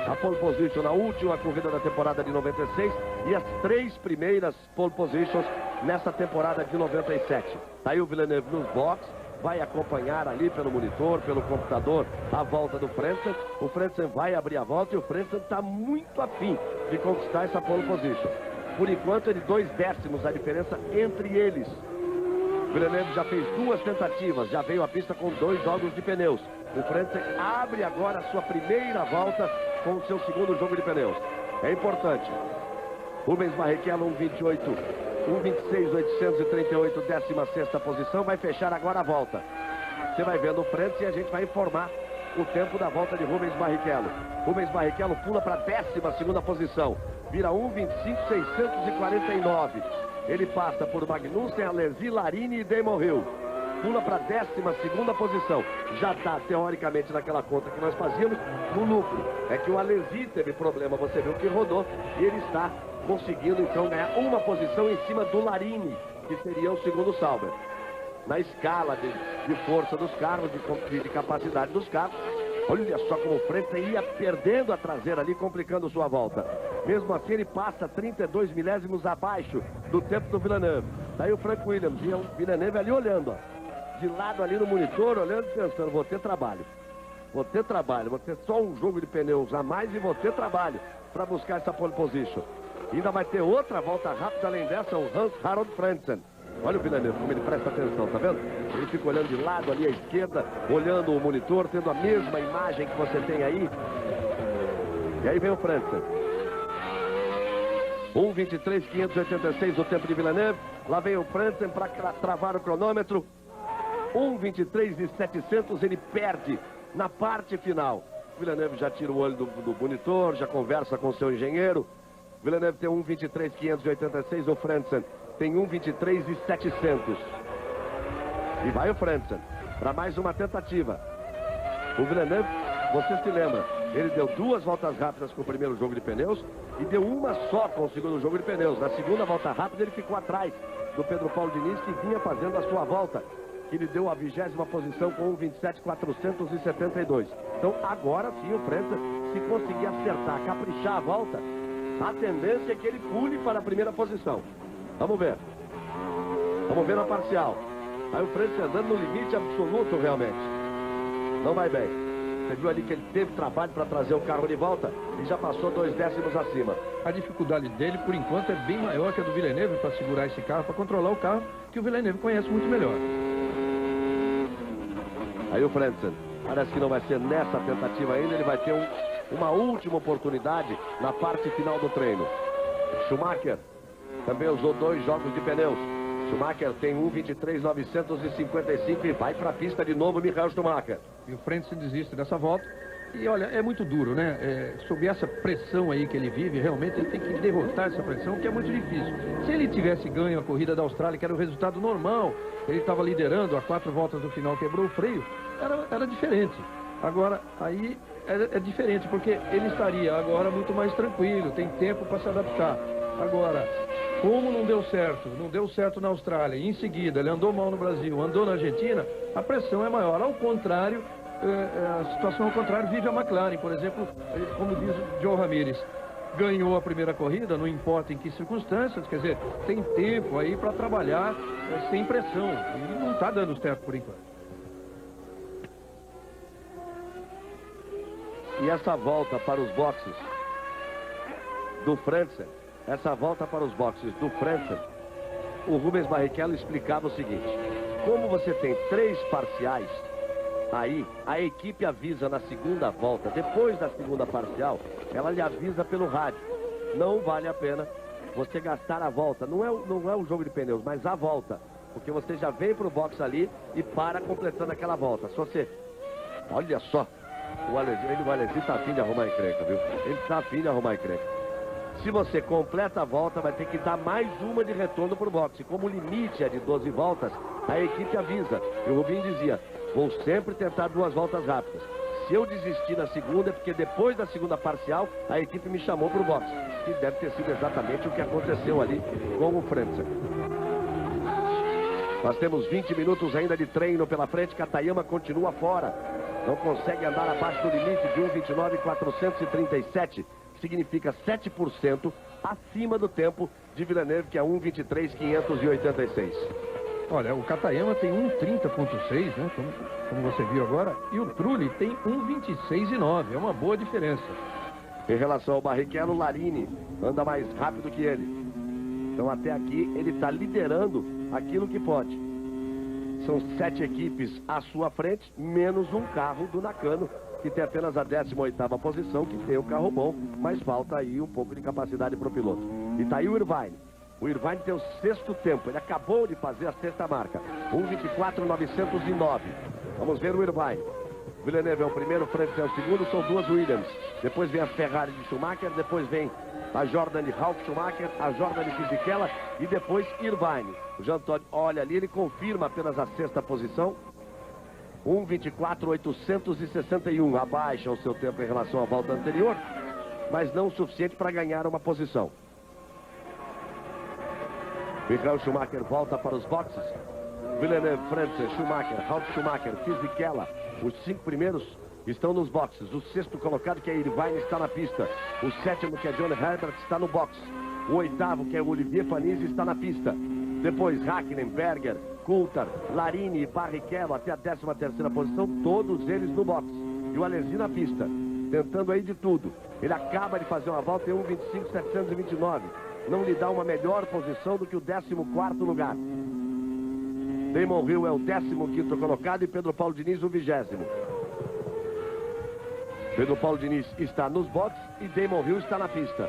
a pole position na última corrida da temporada de 96 e as 3 primeiras pole positions nessa temporada de 97. Tá aí o Villeneuve nos boxes, vai acompanhar ali pelo monitor, pelo computador, a volta do Frentzen. O Frentzen vai abrir a volta e o Frentzen está muito afim de conquistar essa pole position. Por enquanto é de 2 décimos a diferença entre eles. O Villeneuve já fez 2 tentativas, já veio à pista com 2 jogos de pneus. O Frentzen abre agora a sua primeira volta com o seu segundo jogo de pneus. É importante. Rubens Barrichello 1:26.838, 16ª posição, vai fechar agora a volta. Você vai vendo o Frentzen e a gente vai informar o tempo da volta de Rubens Barrichello. Rubens Barrichello pula para a 12ª posição. Vira 1:25.649. Ele passa por Magnussen, Alesi, Larini e Damon Hill. Pula para a 12ª posição. Já está, teoricamente, naquela conta que nós fazíamos, no lucro. É que o Alesi teve problema, você viu que rodou, e ele está conseguindo, então, ganhar uma posição em cima do Larini, que seria o segundo Sauber. Na escala de força dos carros, de capacidade dos carros. Olha só como o Frentzen ia perdendo a traseira ali, complicando sua volta. Mesmo assim, ele passa 32 milésimos abaixo do tempo do Villeneuve. Daí o Frank Williams e o Villeneuve ali olhando, ó. De lado ali no monitor, olhando e pensando, vou ter trabalho. Vou ter trabalho, vou ter só um jogo de pneus a mais e vou ter trabalho para buscar essa pole position. E ainda vai ter outra volta rápida além dessa, o Hans Harald Frentzen. Olha o Villeneuve, como ele presta atenção, tá vendo? Ele fica olhando de lado ali à esquerda, olhando o monitor, tendo a mesma imagem que você tem aí. E aí vem o Frentzen. 1:23.586 o tempo de Villeneuve. Lá vem o Frentzen para travar o cronômetro. 1:23.700 ele perde na parte final. O Villeneuve já tira o olho do monitor, já conversa com o seu engenheiro. O Villeneuve tem 1:23.586, o Frentzen tem 1:23.700. E vai o Frentzen para mais uma tentativa. O Villeneuve, você se lembra, ele deu 2 voltas rápidas com o primeiro jogo de pneus e deu uma só com o segundo jogo de pneus. Na segunda volta rápida ele ficou atrás do Pedro Paulo Diniz, que vinha fazendo a sua volta, que ele deu a 20ª posição com 1:27.472. Então agora sim o Frentzen, se conseguir acertar, caprichar a volta, a tendência é que ele pule para a primeira posição. Vamos ver. Vamos ver na parcial. Aí o Frentzen andando no limite absoluto realmente. Não vai bem. Você viu ali que ele teve trabalho para trazer o carro de volta e já passou 2 décimos acima. A dificuldade dele, por enquanto, é bem maior que a do Villeneuve para segurar esse carro, para controlar o carro, que o Villeneuve conhece muito melhor. Aí o Frentzen, parece que não vai ser nessa tentativa ainda, ele vai ter uma última oportunidade na parte final do treino. Schumacher também usou 2 jogos de pneus. Schumacher tem 1:23.955 e vai para a pista de novo Michael Schumacher. E o Frentzen desiste dessa volta. E olha, é muito duro, né? Sob essa pressão aí que ele vive, realmente ele tem que derrotar essa pressão, que é muito difícil. Se ele tivesse ganho a corrida da Austrália, que era o resultado normal, ele estava liderando a 4 voltas do final, quebrou o freio, era diferente. Agora, aí é diferente, porque ele estaria agora muito mais tranquilo, tem tempo para se adaptar. Agora, Como não deu certo? Não deu certo na Austrália. Em seguida, ele andou mal no Brasil, andou na Argentina, a pressão é maior. Ao contrário, a situação ao contrário vive a McLaren, por exemplo, como diz o Joe Ramírez. Ganhou a primeira corrida, não importa em que circunstâncias, quer dizer, tem tempo aí para trabalhar sem pressão. E não está dando certo por enquanto. E essa volta para os boxes do Frentzen, o Rubens Barrichello explicava o seguinte: como você tem 3 parciais, aí a equipe avisa na segunda volta, depois da segunda parcial, ela lhe avisa pelo rádio. Não vale a pena você gastar a volta, não é um jogo de pneus, mas a volta, porque você já vem para o box ali e para completando aquela volta. Se você, olha só, o Alesi está afim de arrumar encrenca, viu? Ele está afim de arrumar encrenca. Se você completa a volta, vai ter que dar mais uma de retorno para o boxe. Como o limite é de 12 voltas, a equipe avisa. E o Rubinho dizia: vou sempre tentar 2 voltas rápidas. Se eu desistir na segunda, é porque depois da segunda parcial, a equipe me chamou para o boxe. Que deve ter sido exatamente o que aconteceu ali com o Frentzen. Nós temos 20 minutos ainda de treino pela frente. Katayama continua fora. Não consegue andar abaixo do limite de 1:29.437. Significa 7% acima do tempo de Villeneuve, que é 1:23.586. Olha, o Katayama tem 1:30.6, né? Como você viu agora. E o Trulli tem 1:26.9. É uma boa diferença. Em relação ao Barrichello, Larini anda mais rápido que ele. Então até aqui ele está liderando aquilo que pode. São 7 equipes à sua frente, menos um carro do Nakano, que tem apenas a 18ª posição, que tem um carro bom, mas falta aí um pouco de capacidade para o piloto. E tá aí o Irvine. O Irvine tem o 6º tempo, ele acabou de fazer a 6ª marca, 1:24.909. Vamos ver o Irvine. Villeneuve é o primeiro, Frentzen é o segundo, são 2 Williams. Depois vem a Ferrari de Schumacher, depois vem a Jordan de Ralf Schumacher, a Jordan de Fisichella e depois Irvine. O Jean Todt olha ali, ele confirma apenas a 6ª posição. 1:24.861, abaixa o seu tempo em relação à volta anterior, mas não o suficiente para ganhar uma posição. Michael Schumacher volta para os boxes. Villeneuve, Frentzen, Schumacher, Ralf Schumacher, Fisichella, os 5 primeiros estão nos boxes. O 6º colocado, que é Irvine, está na pista. O 7º, que é Johnny Herbert, está no box. O 8º, que é Olivier Panis, está na pista. Depois Hakkinen, Berger, Coulthard, Larini e Barrichello até a 13ª posição, todos eles no box. E o Alesi na pista, tentando aí de tudo. Ele acaba de fazer uma volta em 1:25.729. Não lhe dá uma melhor posição do que o 14º lugar. Damon Hill é o 15º colocado e Pedro Paulo Diniz o 20º. Pedro Paulo Diniz está nos boxes e Damon Hill está na pista.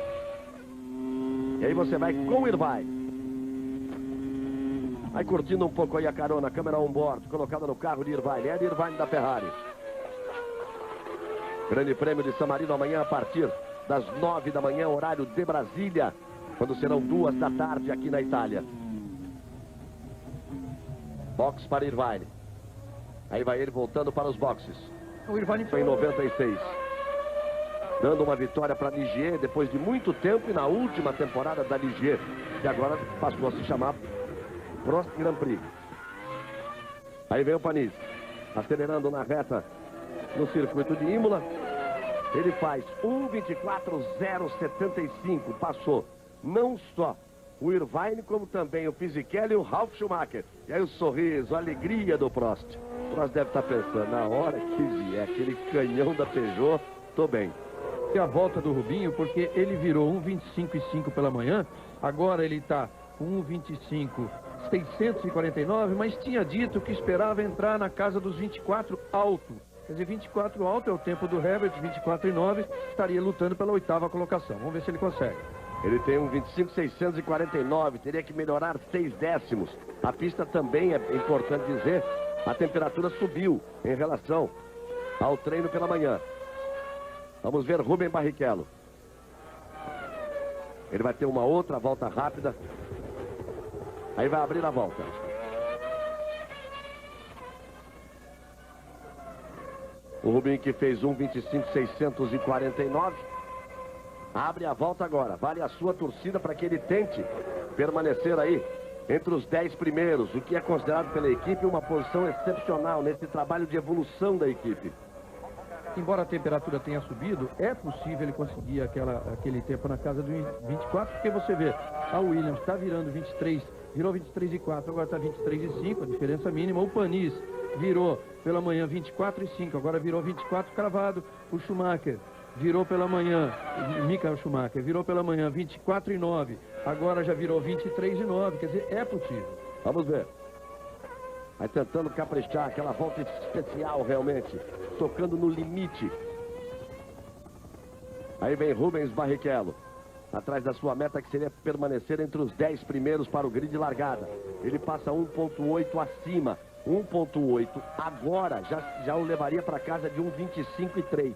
E aí você vai com o Irvine. Vai curtindo um pouco aí a carona, câmera on-board, colocada no carro de Irvine. É de Irvine da Ferrari. Grande Prêmio de San Marino amanhã a partir das 9 da manhã, horário de Brasília, quando serão 2 da tarde aqui na Itália. Box para Irvine. Aí vai ele voltando para os boxes. O Irvine foi em 96. Dando uma vitória para Ligier depois de muito tempo e na última temporada da Ligier, que agora passou a se chamar Prost Grand Prix. Aí vem o Panis, acelerando na reta no circuito de Imola. Ele faz 1:24.075, passou não só o Irvine, como também o Fisichella e o Ralf Schumacher. E aí o sorriso, a alegria do Prost. O Prost deve estar pensando, na hora que vier aquele canhão da Peugeot, tô bem. E a volta do Rubinho, porque ele virou 1:25.5 pela manhã, agora ele está 1:25.649, mas tinha dito que esperava entrar na casa dos 24 alto. Quer dizer, 24 alto é o tempo do Herbert, 24:09, estaria lutando pela 8ª colocação. Vamos ver se ele consegue. Ele tem 1:25.649, teria que melhorar 6 décimos. A pista também, é importante dizer, a temperatura subiu em relação ao treino pela manhã. Vamos ver Rubens Barrichello. Ele vai ter uma outra volta rápida. Aí vai abrir a volta. O Rubinho, que fez 1:25.649. Abre a volta agora. Vale a sua torcida para que ele tente permanecer aí entre os 10 primeiros, o que é considerado pela equipe uma posição excepcional nesse trabalho de evolução da equipe. Embora a temperatura tenha subido, é possível ele conseguir aquele tempo na casa do 24, porque você vê, a Williams está virando 23, virou 23,4, agora está 23,5, a diferença mínima. O Panis virou pela manhã 24,5, agora virou 24 cravado. O Schumacher virou pela manhã, Michael Schumacher virou pela manhã 24,9, agora já virou 23,9, quer dizer, é possível. Vamos ver. Vai tentando caprichar, aquela volta especial realmente, tocando no limite. Aí vem Rubens Barrichello, atrás da sua meta, que seria permanecer entre os 10 primeiros para o grid de largada. Ele passa 1,8 acima, 1,8 agora já o levaria para casa de 1,25,3.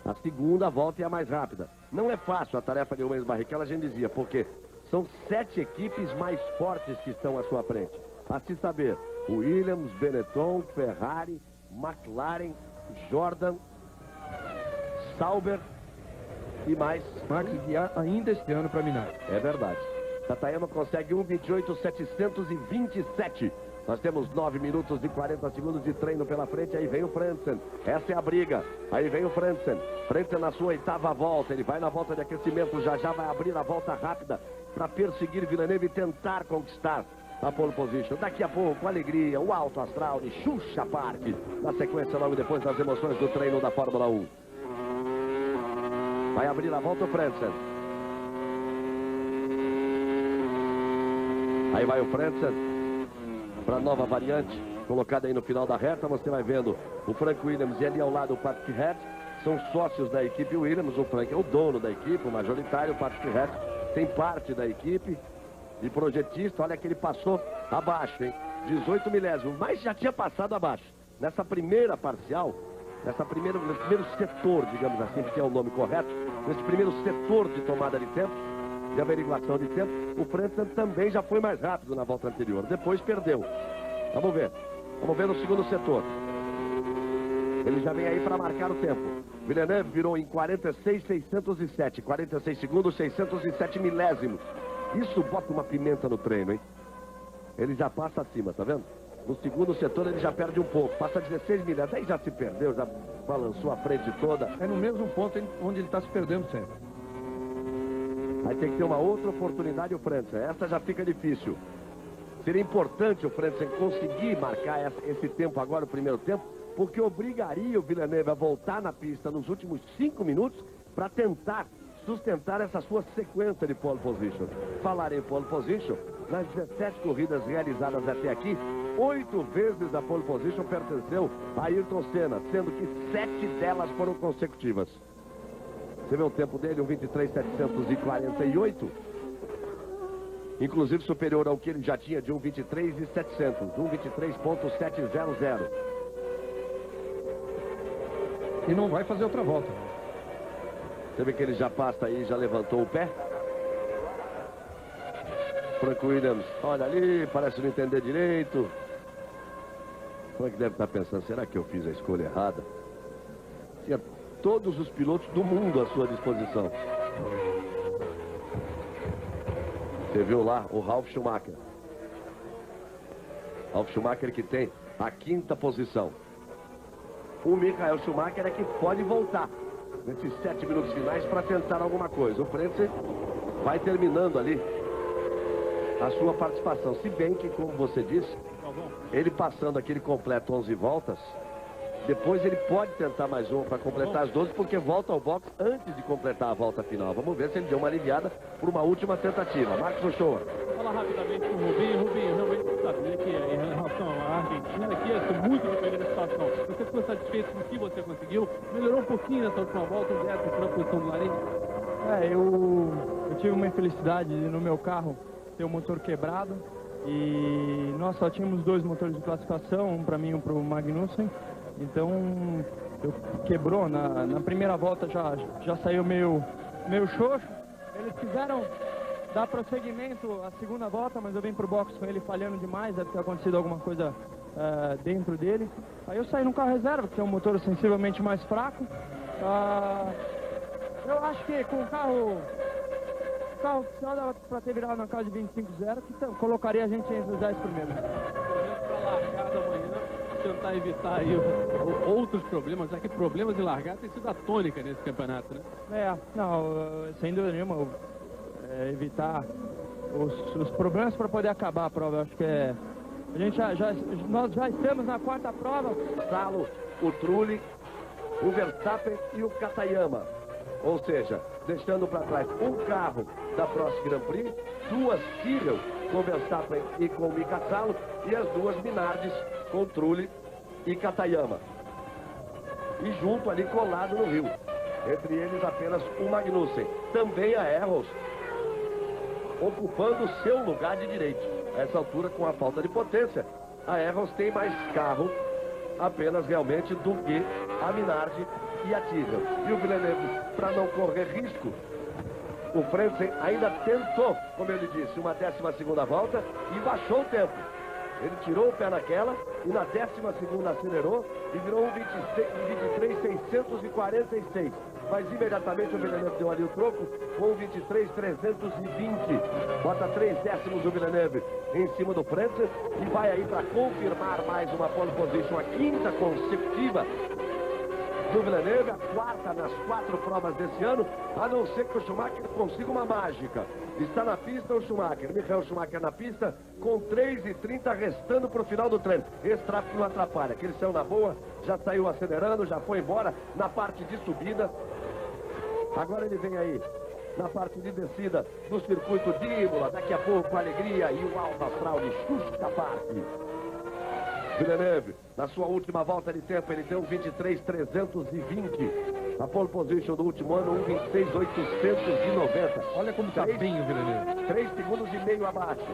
A segunda volta é a mais rápida. Não é fácil a tarefa de Rubens Barrichello, a gente dizia, porque são 7 equipes mais fortes que estão à sua frente. A se saber, Williams, Benetton, Ferrari, McLaren, Jordan, Sauber e mais. Max guiar ainda este ano para Minardi. É verdade. Tatayama consegue 1,28,727. Nós temos 9 minutos e 40 segundos de treino pela frente. Aí vem o Frentzen. Essa é a briga. Aí vem o Frentzen. Frentzen na sua 8ª volta. Ele vai na volta de aquecimento. Já vai abrir a volta rápida para perseguir Villeneuve e tentar conquistar a pole position. Daqui a pouco, com alegria, o alto astral de Xuxa Park. Na sequência, logo depois das emoções do treino da Fórmula 1. Vai abrir a volta o Frentzen. Aí vai o Frentzen para a nova variante, colocada aí no final da reta. Você vai vendo o Frank Williams e ali ao lado o Patrick Head. São sócios da equipe Williams. O Frank é o dono da equipe, o majoritário. O Patrick Head tem parte da equipe de projetista. Olha que ele passou abaixo, hein? 18 milésimos, mas já tinha passado abaixo. Nessa primeira parcial, nesse primeiro setor, digamos assim, que é o nome correto, nesse primeiro setor de tomada de tempo, de averiguação de tempo, o Frentzen também já foi mais rápido na volta anterior. Depois perdeu. Vamos ver. Vamos ver no segundo setor. Ele já vem aí para marcar o tempo. Villeneuve virou em 46,607. 46 segundos, 607 milésimos. Isso bota uma pimenta no treino, hein? Ele já passa acima, tá vendo? No segundo setor ele já perde um pouco. Passa 16 milésimos. Aí já se perdeu, já balançou a frente toda. É no mesmo ponto onde ele está se perdendo sempre. Aí tem que ter uma outra oportunidade o Frentzen. Essa já fica difícil. Seria importante o Frentzen conseguir marcar esse tempo agora, o primeiro tempo, porque obrigaria o Villeneuve a voltar na pista nos últimos 5 minutos para tentar sustentar essa sua sequência de pole position. Falar em pole position, nas 17 corridas realizadas até aqui, 8 vezes a pole position pertenceu a Ayrton Senna, sendo que 7 delas foram consecutivas. Você vê o tempo dele, 1,23,748. Inclusive superior ao que ele já tinha de 1,23,700. 1,23,700. E não vai fazer outra volta. Você vê que ele já passa aí, já levantou o pé. Frank Williams, olha ali, parece não entender direito. Frank deve estar pensando, será que eu fiz a escolha errada? Tinha todos os pilotos do mundo à sua disposição. Você viu lá o Ralf Schumacher. Ralf Schumacher que tem a 5ª posição. O Michael Schumacher é que pode voltar nesses 7 minutos finais para tentar alguma coisa. O Frentzen vai terminando ali a sua participação. Se bem que, como você disse, ele passando aquele completo 11 voltas, depois ele pode tentar mais uma para completar as 12, porque volta ao box antes de completar a volta final. Vamos ver se ele deu uma aliviada por uma última tentativa. Marcos Ochoa. Falar rapidamente com o Rubinho. Rubinho, realmente sabia que em relação à Argentina, aqui é muito diferente da situação. Você ficou satisfeito com o que você conseguiu? Melhorou um pouquinho nessa última volta, o 10ª posição do Larini? Eu tive uma infelicidade no meu carro ter o motor quebrado. E nós só tínhamos 2 motores de classificação, um para mim e um para o Magnussen. Então, quebrou, na primeira volta já saiu meio xoxo. Eles quiseram dar prosseguimento à segunda volta, mas eu vim pro box com ele falhando demais, deve ter acontecido alguma coisa dentro dele. Aí eu saí no carro reserva, que tem um motor sensivelmente mais fraco. Eu acho que com o carro carro oficial dava para ter virado na casa de 25-0, que colocaria a gente entre os 10 primeiros. Para largada amanhã, tentar evitar aí outros problemas, já que problemas de largada tem sido a tônica nesse campeonato, né? Não, sem dúvida nenhuma, evitar os problemas para poder acabar a prova. Eu acho que nós já estamos na quarta prova. Salo, o Trulli, o Verstappen e o Katayama. Ou seja, deixando para trás um carro da Prost Grand Prix, duas Tyrrell com Verstappen e com Mika Salo, e as duas Minardes com Trulli e Katayama. E junto ali, colado no rio. Entre eles apenas o Magnussen. Também a Arrows ocupando o seu lugar de direito. A essa altura, com a falta de potência, a Arrows tem mais carro apenas realmente do que a Minardi e a Tyrrell. E o Villeneuve, para não correr risco, o Frentzen ainda tentou, como ele disse, uma 12ª volta e baixou o tempo. Ele tirou o pé naquela e na 12ª acelerou e virou um 23.646. Mas imediatamente o Villeneuve deu ali o troco com 23.320. Bota 3 décimos o Villeneuve em cima do Frentzen e vai aí para confirmar mais uma pole position, a 5ª consecutiva do Villeneuve, a 4ª nas 4 provas desse ano, a não ser que o Schumacher consiga uma mágica. Está na pista o Schumacher, Michael Schumacher na pista, com 3:30 restando para o final do treino. Esse tráfego não atrapalha, que ele saiu na boa, já saiu acelerando, já foi embora na parte de subida. Agora ele vem aí na parte de descida do circuito de Imola, daqui a pouco a alegria e o alto astral de Xuxa Park. Villeneuve, na sua última volta de tempo, ele deu 23.320. A pole position do último ano, 1:26.890. Olha como está bem o Villeneuve. 3 segundos e meio abaixo.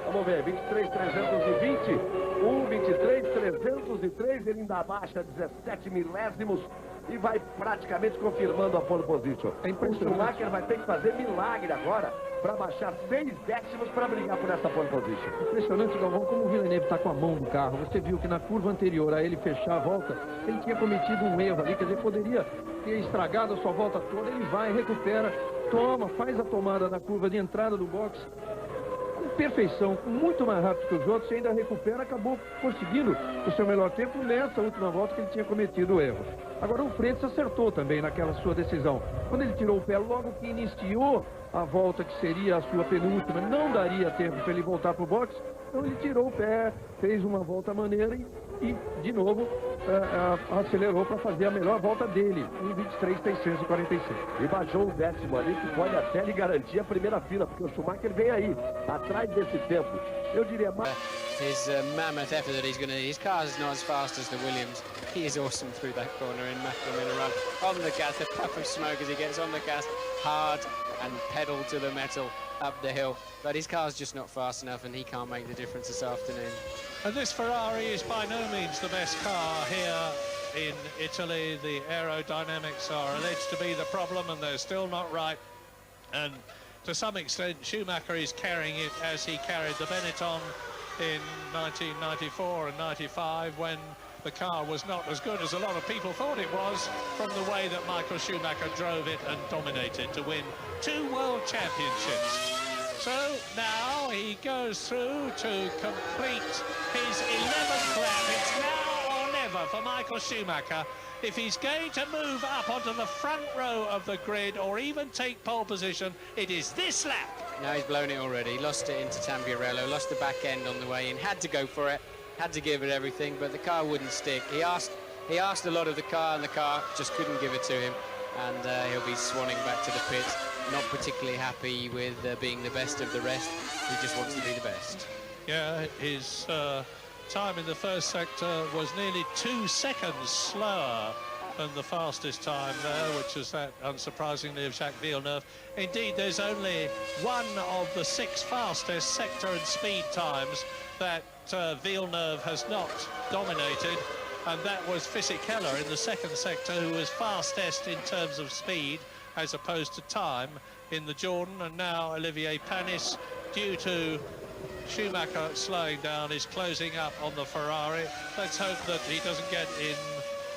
Vamos ver, 23.320, 1:23.303, ele ainda abaixa 17 milésimos e vai praticamente confirmando a pole position. É impressionante. O Schumacher vai ter que fazer milagre agora para baixar 6 décimos para brigar por essa pole position. Impressionante, Galvão, como o Villeneuve está com a mão do carro. Você viu que na curva anterior a ele fechar a volta, ele tinha cometido um erro ali, quer dizer, poderia ter estragado a sua volta toda. Ele vai, recupera, toma, faz a tomada na curva de entrada do box com perfeição, muito mais rápido que os outros, e ainda recupera, acabou conseguindo o seu melhor tempo nessa última volta que ele tinha cometido o erro. Agora o Frentzen acertou também naquela sua decisão. Quando ele tirou o pé logo que iniciou a volta, que seria a sua penúltima, não daria tempo para ele voltar para o box, então ele tirou o pé, fez uma volta maneira e de novo, acelerou para fazer a melhor volta dele, em 23.646. E baixou um décimo ali, que pode até lhe garantir a primeira fila, porque o Schumacher vem aí, atrás desse tempo. Eu diria mais... His mammoth effort that he's going to... His car is not as fast as the Williams. He is awesome through that corner in McLaren run. On the gas, a puff of smoke as he gets on the gas, hard and pedal to the metal up the hill. But his car's just not fast enough and he can't make the difference this afternoon. And this Ferrari is by no means the best car here in Italy. The aerodynamics are alleged to be the problem and they're still not right. And to some extent, Schumacher is carrying it as he carried the Benetton in 1994 and 95 when the car was not as good as a lot of people thought it was, from the way that Michael Schumacher drove it and dominated to win 2 world championships. So now he goes through to complete his 11th lap. It's now or never for Michael Schumacher. If he's going to move up onto the front row of the grid or even take pole position, it is this lap. Now he's blown it already. He lost it into Tamburello, lost the back end on the way in, had to go for it, had to give it everything, but the car wouldn't stick. He asked a lot of the car, and the car just couldn't give it to him, and he'll be swanning back to the pit, not particularly happy with being the best of the rest. He just wants to be the best. Yeah, his time in the first sector was nearly 2 seconds slower than the fastest time there, which is that, unsurprisingly, of Jacques Villeneuve. Indeed, there's only one of the 6 fastest sector and speed times that Villeneuve has not dominated, and that was Fisichella in the second sector, who was fastest in terms of speed as opposed to time in the Jordan. And now Olivier Panis, due to Schumacher slowing down, is closing up on the Ferrari. Let's hope that he doesn't get in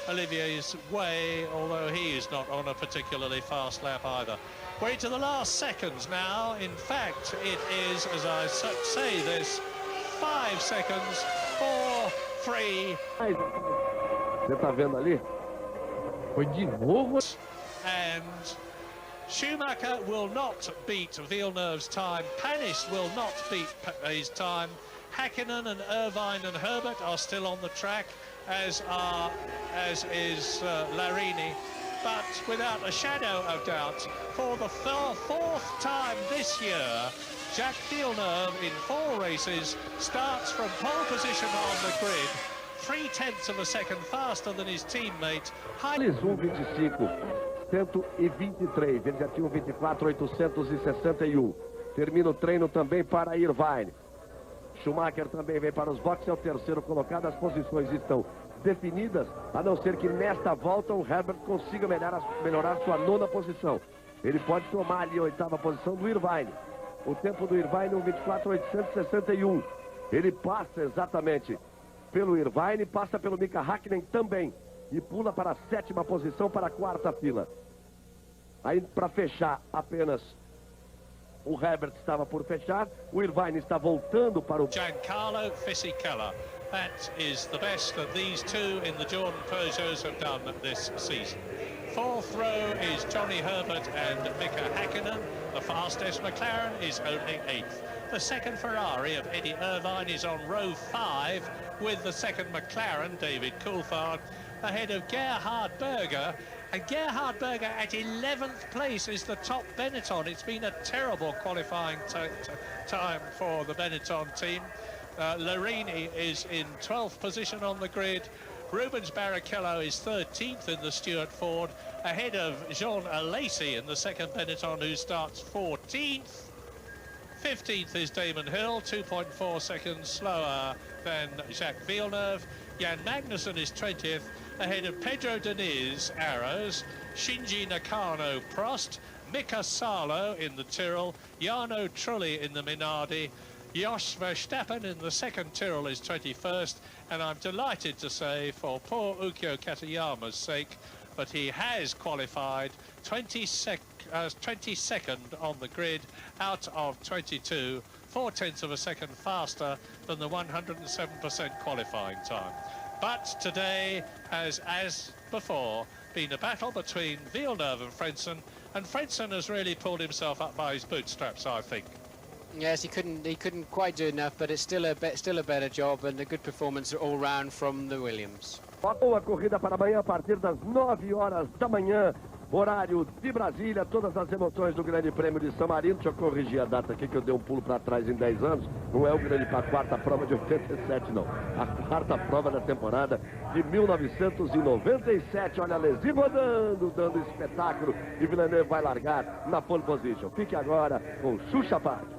Olivier's way, although he is not on a particularly fast lap either. We're into the last seconds now. In fact, it is, as I say this, 5 seconds, 4, 3. Você tá vendo ali? Foi de novo. And Schumacher will not beat Villeneuve's time. Panis will not beat his time. Hakkinen and Irvine and Herbert are still on the track, as is Larini. But without a shadow of doubt, for the fourth time this year, Jacques Villeneuve in 4 races starts from pole position on the grid, 0.3 of a second faster than his teammate. 1:25, 123, ele já tinha 24.861. Termina o treino também para Irvine. Schumacher também vem para os boxes, é o terceiro colocado. As posições estão definidas, a não ser que nesta volta o Herbert consiga melhorar sua 9ª posição. Ele pode tomar ali a 8ª posição do Irvine. O tempo do Irvine é 1:24.861. Ele passa exatamente pelo Irvine, passa pelo Mika Hakkinen também e pula para a 7ª posição, para a 4ª fila. Aí, para fechar, apenas o Herbert estava por fechar, o Irvine está voltando para o Giancarlo Fisichella. That is the best that these two in the Jordan Peugeots have done this season. 4th row is Johnny Herbert and Mika Hakkinen. The fastest McLaren is only 8th. The second Ferrari of Eddie Irvine is on row 5 with the second McLaren, David Coulthard, ahead of Gerhard Berger. And Gerhard Berger at 11th place is the top Benetton. It's been a terrible qualifying time for the Benetton team. Larini is in 12th position on the grid. Rubens Barrichello is 13th in the Stewart Ford, ahead of Jean Alesi in the second Benetton, who starts 14th. 15th is Damon Hill, 2.4 seconds slower than Jacques Villeneuve. Jan Magnussen is 20th, ahead of Pedro Diniz, Arrows, Shinji Nakano, Prost, Mika Salo in the Tyrrell, Jarno Trulli in the Minardi, Jos Verstappen in the second Tyrrell is 21st, and I'm delighted to say, for poor Ukyo Katayama's sake, but he has qualified 22nd on the grid out of 22, 0.4 of a second faster than the 107% qualifying time. But today has, as before, been a battle between Villeneuve and Frentzen has really pulled himself up by his bootstraps, I think. Yes, he couldn't quite do enough, but it's still a better job and a good performance all round from the Williams. Boa corrida para amanhã a partir das 9 horas da manhã, horário de Brasília, todas as emoções do Grande Prêmio de San Marino. Deixa eu corrigir a data aqui que eu dei um pulo para trás em 10 anos. Não é a 4ª prova de 87, não. A 4ª prova da temporada de 1997. Olha, Alesi rodando, dando espetáculo, e Villeneuve vai largar na pole position. Fique agora com Xuxa Park.